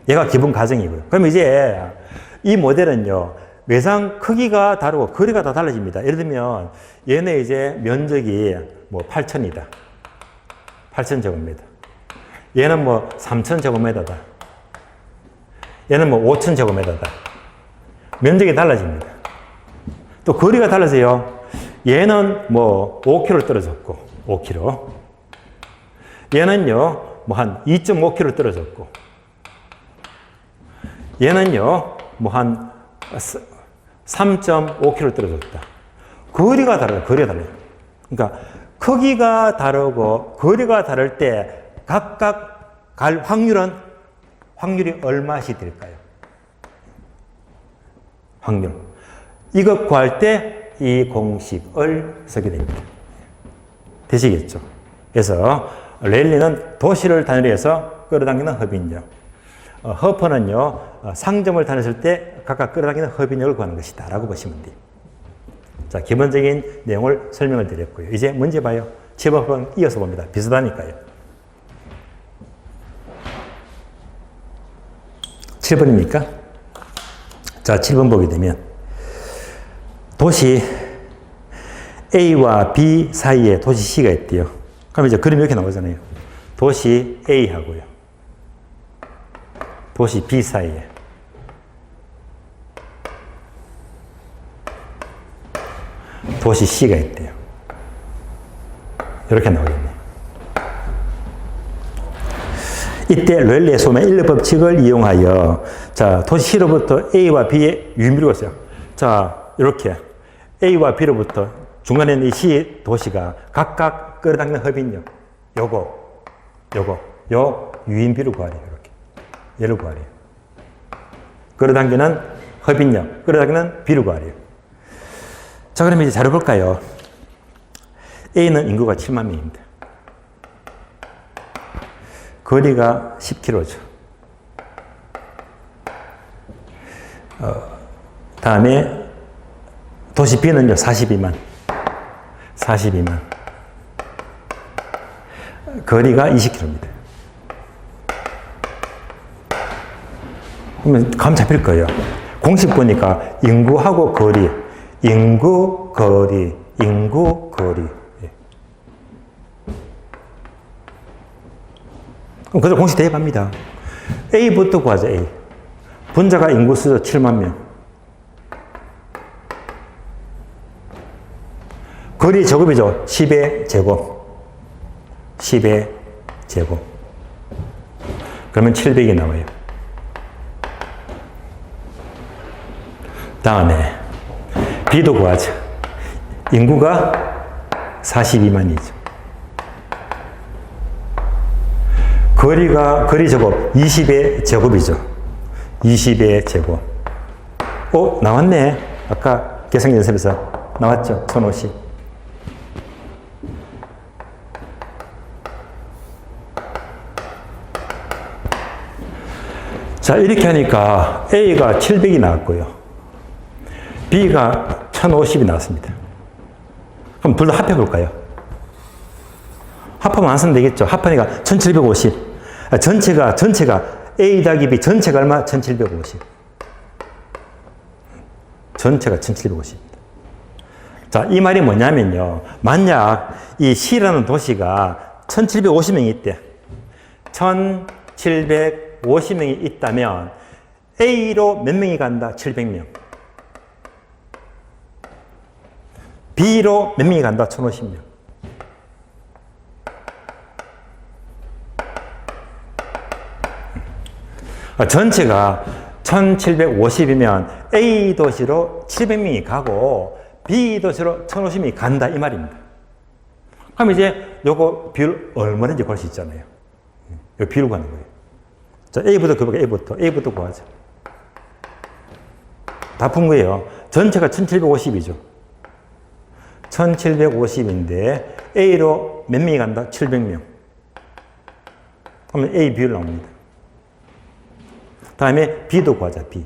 얘가 기본 가정이고요. 그럼 이제 이 모델은요, 매장 크기가 다르고 거리가 다 달라집니다. 예를 들면 얘네 이제 면적이 뭐 8,000이다. 8,000제곱미터. 얘는 뭐 3,000제곱미터다. 얘는 뭐 5,000제곱미터다. 면적이 달라집니다. 또 거리가 달라져요. 얘는 뭐 5km 떨어졌고, 5km. 얘는요, 뭐 한 2.5km 떨어졌고. 얘는요, 뭐 한 3.5km 떨어졌다. 거리가 다르다. 거리가 달라요. 그러니까 크기가 다르고 거리가 다를 때 각각 갈 확률이 얼마씩 될까요? 확률. 이것 구할 때 이 공식을 쓰게 됩니다. 되시겠죠? 그래서 랠리는 도시를 단위로 해서 끌어당기는 hợp 인력. 허퍼는요, 상점을 다녔을 때 각각 끌어당기는 hợp 인력을 구하는 것이다. 라고 보시면 돼요. 자, 기본적인 내용을 설명을 드렸고요. 이제 문제 봐요. 7번 이어서 봅니다. 비슷하니까요. 7번입니까? 자, 7번 보게 되면 도시 A와 B 사이에 도시 C가 있대요. 그럼 이제 그림이 이렇게 나오잖아요. 도시 A하고요. 도시 B 사이에. 도시 C가 있대요. 이렇게 나오겠네요. 이때 랠리의 소매 인력 법칙을 이용하여 자, 도시 C로부터 A와 B의 유인비를 있어요. 자, 이렇게 A와 B로부터 중간에 있는 이 C 도시가 각각 끌어당기는 hợp 인력. 요 유인비를 구하래요. 이렇게. 얘를 구하래요. 끌어당기는 hợp 인력, 끌어당기는 비를 구하래요. 자, 그러면 이제 자료 볼까요? A는 인구가 7만 명입니다. 거리가 10km죠. 다음에 도시 B는요, 42만. 거리가 20km입니다. 그러면 감 잡힐 거예요. 공식 보니까 인구하고 거리. 예. 그럼 그대로 공식 대입합니다. A부터 구하자, A. 분자가 인구수죠, 7만 명. 거리 제곱이죠. 10의 제곱. 그러면 700이 나와요. 다음에 B도 구하자. 인구가 42만이죠. 거리 제곱 20의 제곱이죠. 20의 제곱. 나왔네. 아까 계산 연습에서 나왔죠. 1050. 자, 이렇게 하니까 A가 700이 나왔고요. B가 1050이 나왔습니다. 그럼 둘 다 합해볼까요? 합하면 안 쓰면 되겠죠. 합하니까 1750. 전체가 A 더하기 B 전체가 얼마? 1750. 전체가 1750입니다. 자, 이 말이 뭐냐면요. 만약 이 C라는 도시가 1750명이 있대. 1750명이 있다면 A로 몇 명이 간다? 700명. B로 몇 명이 간다? 1050명. 전체가 1750이면 A 도시로 700명이 가고 B 도시로 1050명이 간다 이 말입니다. 그럼 이제 요거 비율 얼마인지 구할 수 있잖아요. 요 비율 구하는 거예요. 자, A부터 구해볼게요. A부터 구하자. 다 푼 거예요. 전체가 1750이죠. 1750인데 A로 몇 명이 간다? 700명. 그러면 A 비율 나옵니다. 다음에 B도 구하자. B.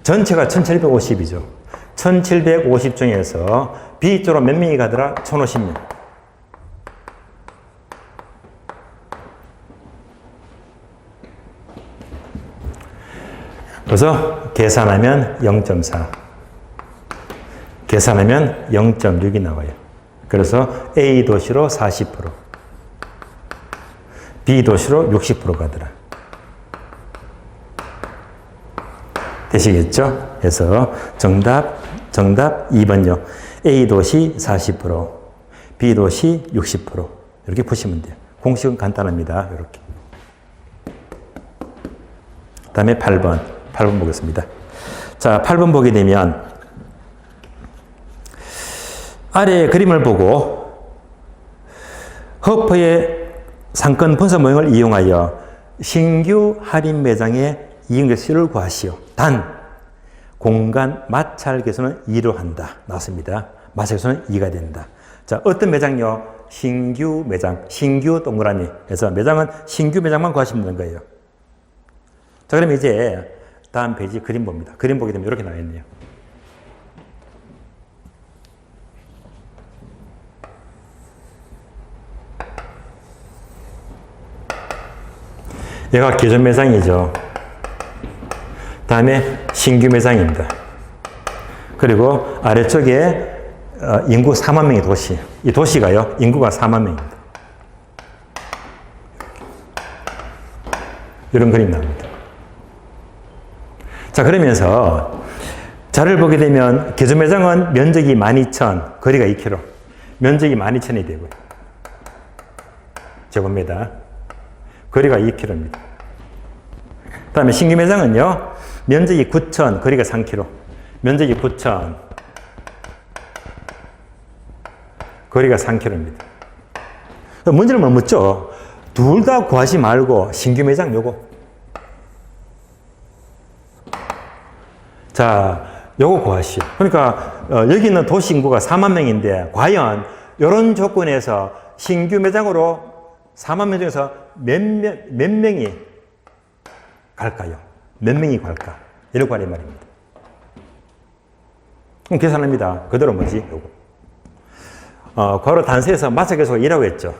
전체가 1750이죠. 1750 중에서 B 쪽으로 몇 명이 가더라? 1050명. 그래서 계산하면 0.4. 계산하면 0.6이 나와요. 그래서 A 도시로 40%, B 도시로 60% 가더라. 되시겠죠? 그래서 정답 2번요. A 도시 40%, B 도시 60%. 이렇게 보시면 돼요. 공식은 간단합니다. 이렇게. 다음에 8번. 8번 보겠습니다. 자, 8번 보게 되면 아래 그림을 보고 허퍼의 상권 분석 모형을 이용하여 신규 할인 매장의 이용자 수를 구하시오. 단 공간 마찰 계수는 2로 한다. 나왔습니다. 마찰 계수는 2가 된다. 자, 어떤 매장요? 신규 매장, 신규 동그라미. 그래서 매장은 신규 매장만 구하시면 되는 거예요. 자, 그럼 이제 다음 페이지 그림 봅니다. 그림 보게 되면 이렇게 나와 있네요. 얘가 기존 매장이죠. 다음에 신규 매장입니다. 그리고 아래쪽에 인구 4만 명의 도시. 이 도시가요, 인구가 4만 명입니다. 이런 그림이 나옵니다. 자, 그러면서 자를 보게 되면 기존 매장은 면적이 12,000, 거리가 2km. 면적이 12,000이 되고요. 제곱미터. 거리가 2km입니다. 그 다음에 신규 매장은요, 면적이 9,000, 거리가 3km. 면적이 9,000, 거리가 3km입니다. 문제는 뭐 묻죠? 둘 다 구하지 말고 신규 매장 요거. 자, 요거 구하시오. 그러니까 여기 있는 도시 인구가 4만 명인데 과연 이런 조건에서 신규 매장으로 4만 명 중에서 몇 명이 갈까요? 몇 명이 갈까? 이렇게 하는 말입니다. 그럼 계산합니다. 그대로 뭐지? 요거. 괄호 단수에서 마찰 계수가 2라고 했죠.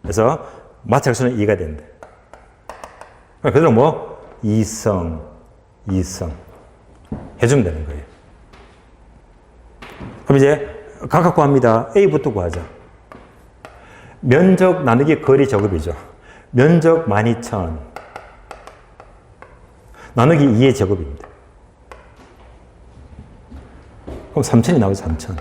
그래서 마찰 계수는 2가 된대. 그대로 뭐? 2성 해주면 되는 거예요. 그럼 이제 각각 구합니다. A부터 구하자. 면적 나누기 거리 제곱이죠. 면적 12,000 나누기 2의 제곱입니다. 그럼 3,000이 나오죠. 3,000.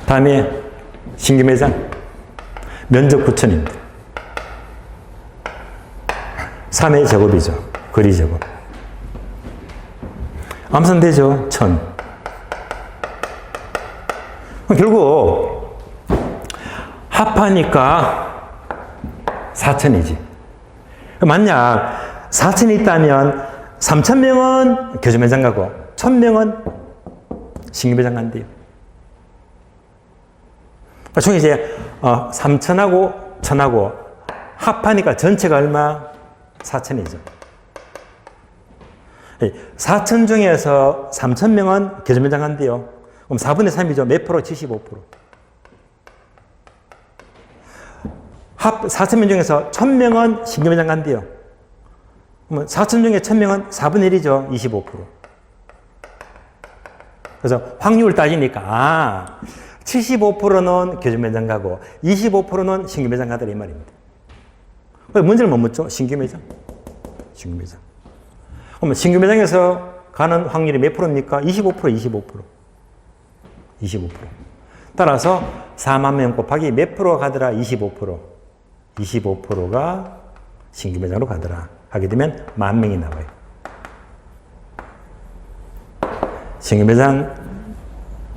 다음에 신규 매장 면적 9,000입니다. 3의 제곱이죠. 거리 제곱. 암산되죠. 1,000. 결국 합하니까 4,000이지. 만약 4,000이 있다면 3,000명은 교주 매장 가고 1,000명은 신규 매장 간대요. 총 이제 3,000하고 1,000하고 합하니까 전체가 얼마? 4,000이죠. 4,000 중에서 3,000명은 교주 매장 간대요. 그럼 4분의 3이죠. 몇 프로? 75%. 4,000명 중에서 1,000명은 신규 매장 간대요. 그러면 4,000 중에 1,000명은 4분의 1이죠. 25%. 그래서 확률을 따지니까 75%는 교주 매장 가고 25%는 신규 매장 가더라 이 말입니다. 문제를 못 묻죠? 신규 매장. 신규 매장. 그러면 신규 매장에서 가는 확률이 몇 프로입니까? 25%. 25%. 따라서 4만 명 곱하기 몇 프로가 가더라? 25%. 25%가 신규 매장으로 가더라. 하게 되면 10,000명이 나와요. 신규 매장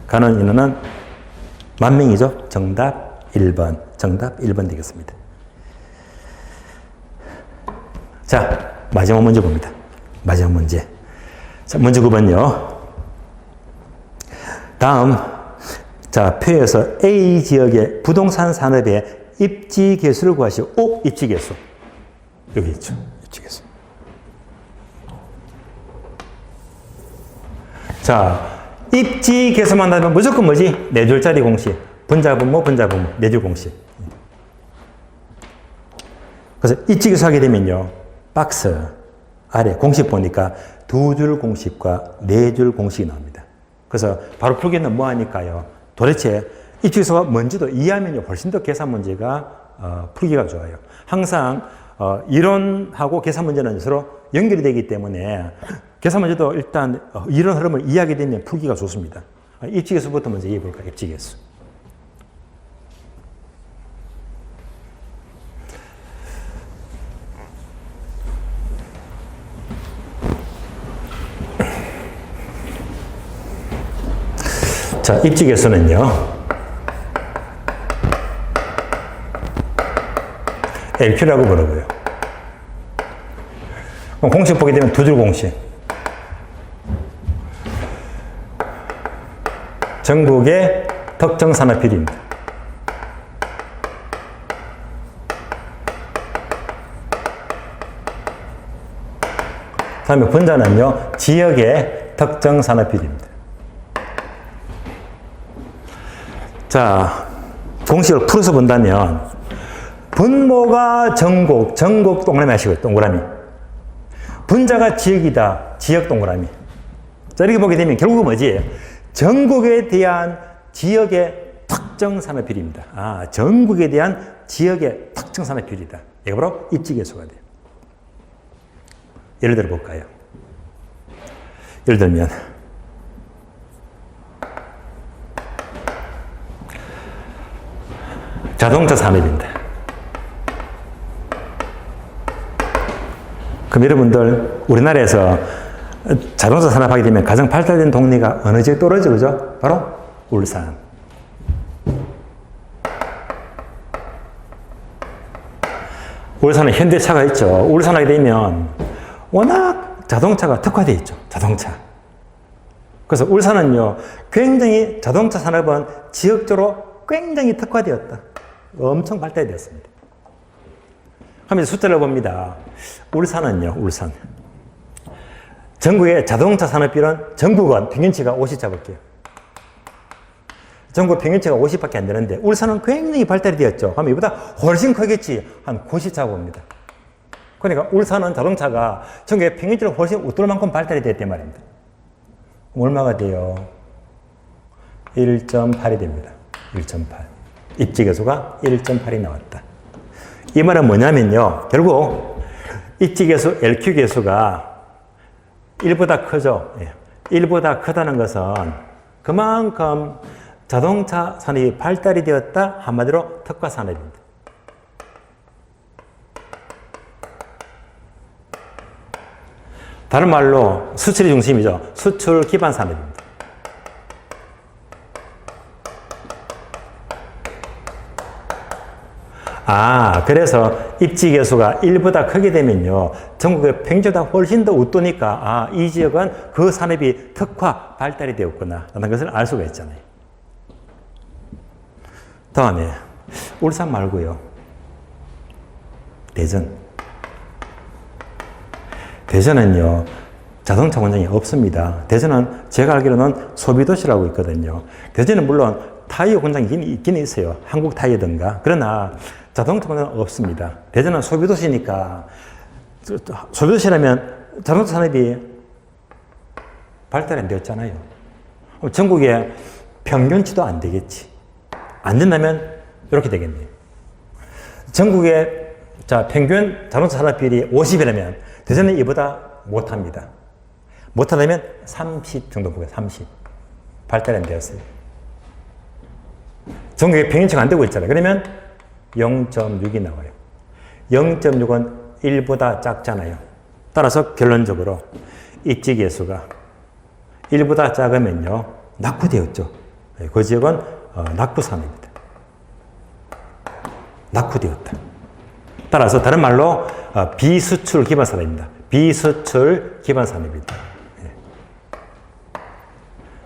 가는 인원은 10,000명이죠. 정답 1번. 정답 1번 되겠습니다. 자, 마지막 문제 봅니다. 마지막 문제. 자, 문제 9번요. 다음, 자, 표에서 A 지역의 부동산 산업의 입지 개수를 구하시오. 오, 입지 개수. 여기 있죠. 입지 개수. 자, 입지 개수만 하면 무조건 뭐지? 네 줄짜리 공식. 분자분모, 네 줄 공식. 그래서 입지 개수 하게 되면요. 박스 아래 공식 보니까 2줄 공식과 4줄 공식이 나옵니다. 그래서 바로 풀기는 뭐 하니까요. 도대체 입지개수가 뭔지도 이해하면 훨씬 더 계산 문제가 풀기가 좋아요. 항상 이론하고 계산 문제는 서로 연결이 되기 때문에 계산 문제도 일단 이런 흐름을 이해하게 되면 풀기가 좋습니다. 입지개수부터 먼저 이해해 볼까요? 입지개수. 자, 입지계수는요, LQ라고 부르고요. 그럼 공식 보게 되면 두 줄 공식. 전국의 특정 산업 비율입니다. 다음에 분자는요, 지역의 특정 산업 비율입니다. 자, 공식을 풀어서 본다면, 분모가 전국, 전국 동그라미 하시고요, 동그라미. 분자가 지역이다, 지역 동그라미. 자, 이렇게 보게 되면 결국은 뭐지? 전국에 대한 지역의 특정 산업 비율입니다. 아, 전국에 대한 지역의 특정 산업 비율이다. 이게 바로 입지계수가 돼요. 예를 들어 볼까요? 예를 들면, 자동차 산업입니다. 그럼 여러분들, 우리나라에서 자동차 산업하게 되면 가장 발달된 동네가 어느 지역 떨어져, 그죠? 바로 울산. 울산은 현대차가 있죠. 울산 하게 되면 워낙 자동차가 특화되어 있죠. 자동차. 그래서 울산은요, 굉장히 자동차 산업은 지역적으로 굉장히 특화되었다. 엄청 발달되었습니다. 그럼 이제 숫자를 봅니다. 울산은요, 울산. 전국의 자동차 산업비율은 전국은 평균치가 50 잡을게요. 전국 평균치가 50밖에 안 되는데 울산은 굉장히 발달이 되었죠. 그럼 이보다 훨씬 크겠지. 한 90 잡아봅니다. 그러니까 울산은 자동차가 전국의 평균치를 훨씬 웃돌 만큼 발달이 됐단 말입니다. 얼마가 돼요? 1.8이 됩니다. 1.8. 입지계수가 1.8이 나왔다. 이 말은 뭐냐면요. 결국 입지계수 LQ계수가 1보다 크죠. 1보다 크다는 것은 그만큼 자동차 산업이 발달이 되었다. 한마디로 특화 산업입니다. 다른 말로 수출이 중심이죠. 수출 기반 산업입니다. 아, 그래서 입지계수가 1보다 크게 되면요, 전국의 평균보다 훨씬 더 웃도니까, 아, 이 지역은 그 산업이 특화, 발달이 되었구나 라는 것을 알 수가 있잖아요. 다음에 울산 말고요, 대전. 대전은요, 자동차 공장이 없습니다. 대전은 제가 알기로는 소비도시라고 있거든요. 대전은 물론 타이어 공장이 있긴 있어요. 한국 타이어든가. 그러나 자동차 공장은 없습니다. 대전은 소비도시니까, 소비도시라면 자동차 산업이 발달이 안 되었잖아요. 전국에 평균치도 안 되겠지. 안 된다면 이렇게 되겠네요. 전국의 평균 자동차 산업 비율이 50이라면 대전은 이보다 못합니다. 못하다면 30 정도 보고요. 30. 발달이 안 되었어요. 전국에 평균치가 안 되고 있잖아요. 그러면 0.6이 나와요. 0.6은 1보다 작잖아요. 따라서 결론적으로 입지계수가 1보다 작으면요, 낙후되었죠. 그 지역은 낙후산업입니다. 낙후되었다. 따라서 다른 말로 비수출 기반 산업입니다. 비수출 기반 산업입니다.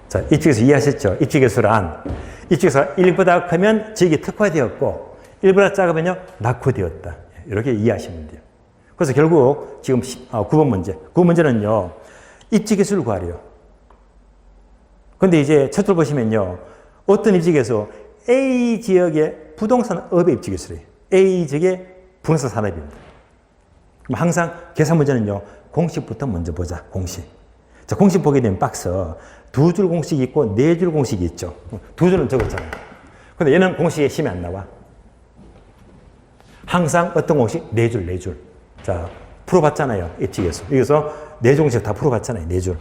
자, 입지계수 이해하셨죠? 입지계수란 입지계수가 1보다 크면 지역이 특화되었고 1보다 작으면요, 낙후되었다. 이렇게 이해하시면 돼요. 그래서 결국 지금 9번 문제. 9번 문제는요, 입지계수를 구하래요. 근데 이제 첫 줄 보시면요, 어떤 입지계수? A 지역의 부동산 업의 입지계수래요. A 지역의 부동산 산업입니다. 그럼 항상 계산 문제는요, 공식부터 먼저 보자. 공식. 자, 공식 보게 되면 박스 두 줄 공식이 있고 네 줄 공식이 있죠. 두 줄은 적었잖아요. 근데 얘는 공식에 심이 안 나와. 항상 어떤 공식? 네 줄, 네 줄. 자, 풀어봤잖아요. 입지계수. 여기서 네 줄 공식 다 풀어봤잖아요. 네 줄.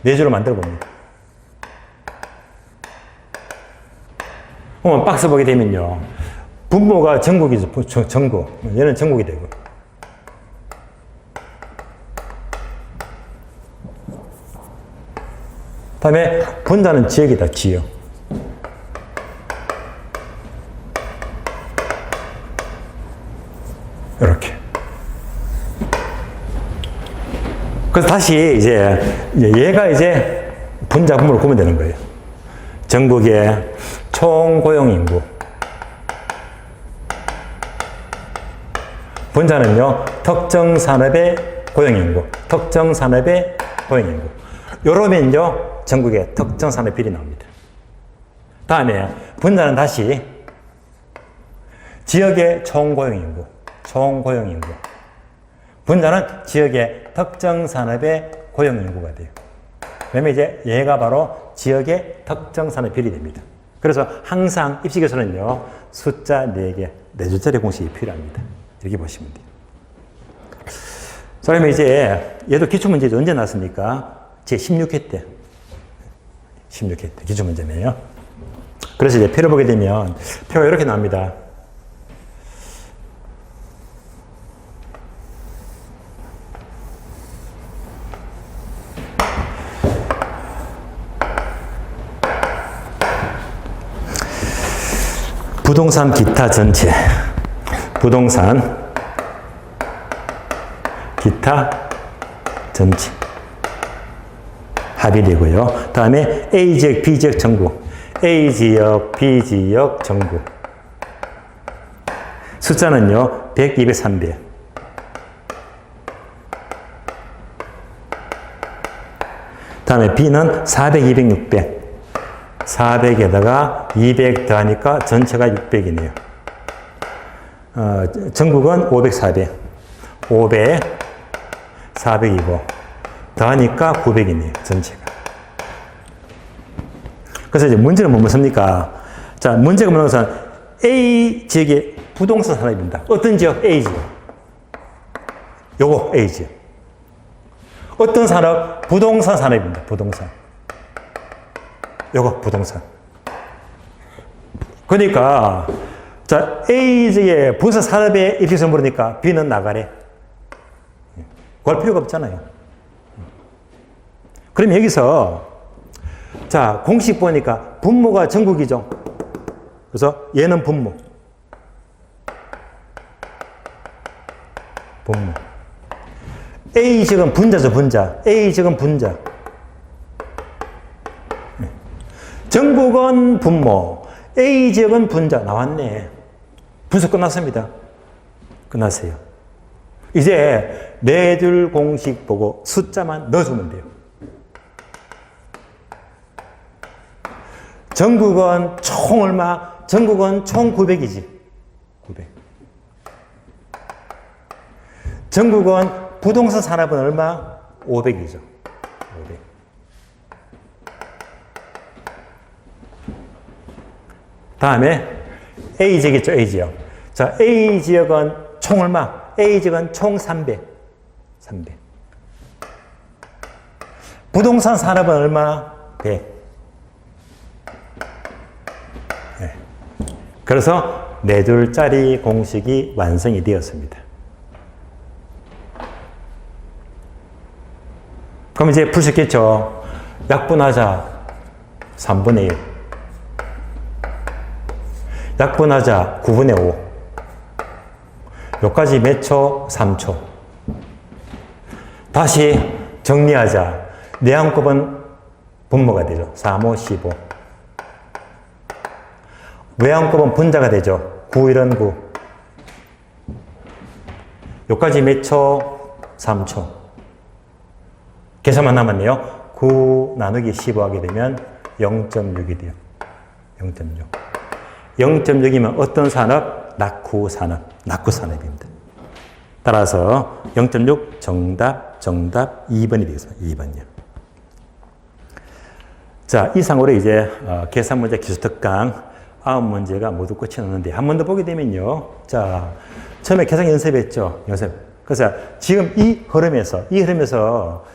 네 줄을 만들어 봅니다. 그러면 박스 보게 되면요, 분모가 전국이죠. 전국. 얘는 전국이 되고. 다음에 분자는 지역이다, 지역. 이렇게. 그래서 다시 이제 얘가 이제 분자분모를 구면 되는 거예요. 전국의 총 고용 인구. 분자는요, 특정 산업의 고용 인구, 특정 산업의 고용 인구. 요러면요, 전국의 특정 산업 비율이 나옵니다. 다음에 분자는 다시 지역의 총 고용 인구, 총 고용 인구. 분자는 지역의 특정 산업의 고용 인구가 돼요. 그러면 이제 얘가 바로 지역의 특정 산업 비율이 됩니다. 그래서 항상 입시에서는요, 숫자 4개, 4줄짜리 공식이 필요합니다. 이렇게 보시면 돼요. 자, 그러면 이제 얘도 기출문제도 언제 나왔습니까? 제 16회 때. 16회 때 기출문제네요. 그래서 이제 표를 보게 되면 표가 이렇게 나옵니다. 부동산 기타 전체. 부동산 기타 전체 합일이고요. 다음에 A지역, B지역 전국. A지역, B지역 전국. 숫자는요, 100, 200, 300. 다음에 B는 400, 200, 600. 400에다가 200 더하니까 전체가 600이네요. 전국은 500, 400. 500, 400이고, 더하니까 900이네요, 전체가. 그래서 이제 문제는 뭐 습니까? 자, 문제가 뭐냐면 A 지역의 부동산 산업입니다. 어떤 지역? A 지역. 요거 A 지역. 어떤 산업? 부동산 산업입니다, 부동산. 요거 부동산. 그러니까 자, A 지역의 부서 산업에 입시에서 물으니까 B는 나가래. 그럴 필요가 없잖아요. 그럼 여기서 자, 공식 보니까 분모가 전국이죠. 그래서 얘는 분모. 분모. A 지역은 분자죠, 분자. A 지역은 분자. 전국은 분모, A 지역은 분자. 나왔네. 분석 끝났습니다. 끝났어요. 이제 네 줄 공식 보고 숫자만 넣어주면 돼요. 전국은 총 얼마? 전국은 총 900이지. 900. 전국은 부동산 산업은 얼마? 500이죠. 500. 다음에 A 지역 있죠, A 지역. 자, A 지역은 총 얼마? A 지역은 총 300. 300. 부동산 산업은 얼마? 100. 네. 그래서 네 줄짜리 공식이 완성이 되었습니다. 그럼 이제 푸셨겠죠? 약분하자 3분의 1. 약분하자 9분의 5. 여기까지 몇 초? 3초. 다시 정리하자. 내항급은 분모가 되죠. 3, 5, 15. 외항급은 분자가 되죠. 9, 1은 9. 여기까지 몇 초? 3초. 계산만 남았네요. 9 나누기 15 하게 되면 0.6이 돼요. 0.6. 0.6이면 어떤 산업? 낙후 산업. 낙후 산업입니다. 따라서 0.6 정답 2번이 되겠습니다. 2번이요. 자, 이상으로 이제 계산 문제 기술 특강 9문제가 모두 끝이 났는데 한 번 더 보게 되면요. 자, 처음에 계산 연습했죠. 연습. 그래서 지금 이 흐름에서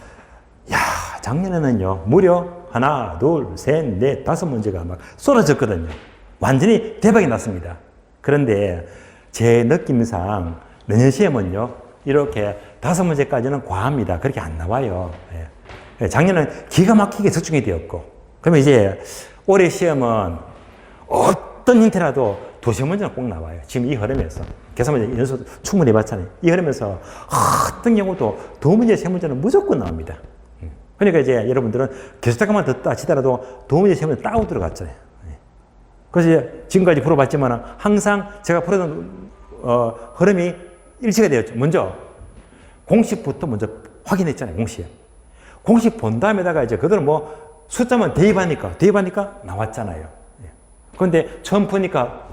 야, 작년에는요. 무려 하나, 둘, 셋, 넷, 5문제가 막 쏟아졌거든요. 완전히 대박이 났습니다. 그런데 제 느낌상 내년 시험은요, 이렇게 5문제까지는 과합니다. 그렇게 안 나와요. 예. 작년은 기가 막히게 적중이 되었고, 그러면 이제 올해 시험은 어떤 형태라도 도시 문제는 꼭 나와요. 지금 이 흐름에서. 계산문제 연수 충분히 해봤잖아요. 이 흐름에서 어떤 경우도 도문제, 세 문제는 무조건 나옵니다. 그러니까 이제 여러분들은 계속 잠깐만 듣다 치더라도 도문제, 세 문제 따고 들어갔잖아요. 그래서 지금까지 풀어봤지만 항상 제가 풀어던 흐름이 일치가 되었죠. 먼저 공식부터 먼저 확인했잖아요. 공식 본 다음에다가 이제 그대로 뭐 숫자만 대입하니까 나왔잖아요. 그런데 처음 푸니까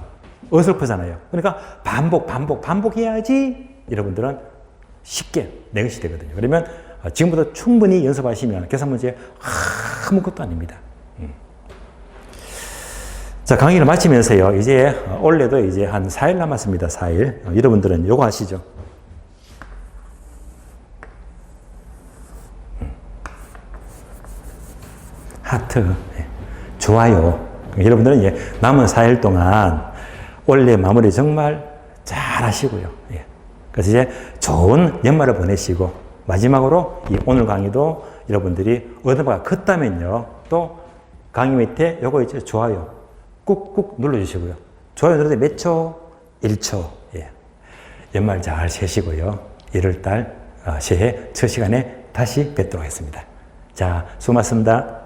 어설프잖아요. 그러니까 반복해야지 여러분들은 쉽게 내 것이 되거든요. 그러면 지금부터 충분히 연습하시면 계산 문제 아무것도 아닙니다. 자, 강의를 마치면서요. 이제 올해도 이제 한 4일 남았습니다. 4일. 여러분들은 요거 하시죠. 하트, 좋아요. 여러분들은 이제 남은 4일 동안 올해 마무리 정말 잘 하시고요. 그래서 이제 좋은 연말을 보내시고 마지막으로 이 오늘 강의도 여러분들이 얻은 바가 컸다면요. 또 강의 밑에 요거 있죠. 좋아요. 꾹꾹 눌러주시고요. 좋아요 누를 때 몇 초? 1초. 연말 잘 쉬시고요. 1월달 새해 첫 시간에 다시 뵙도록 하겠습니다. 자, 수고 많습니다.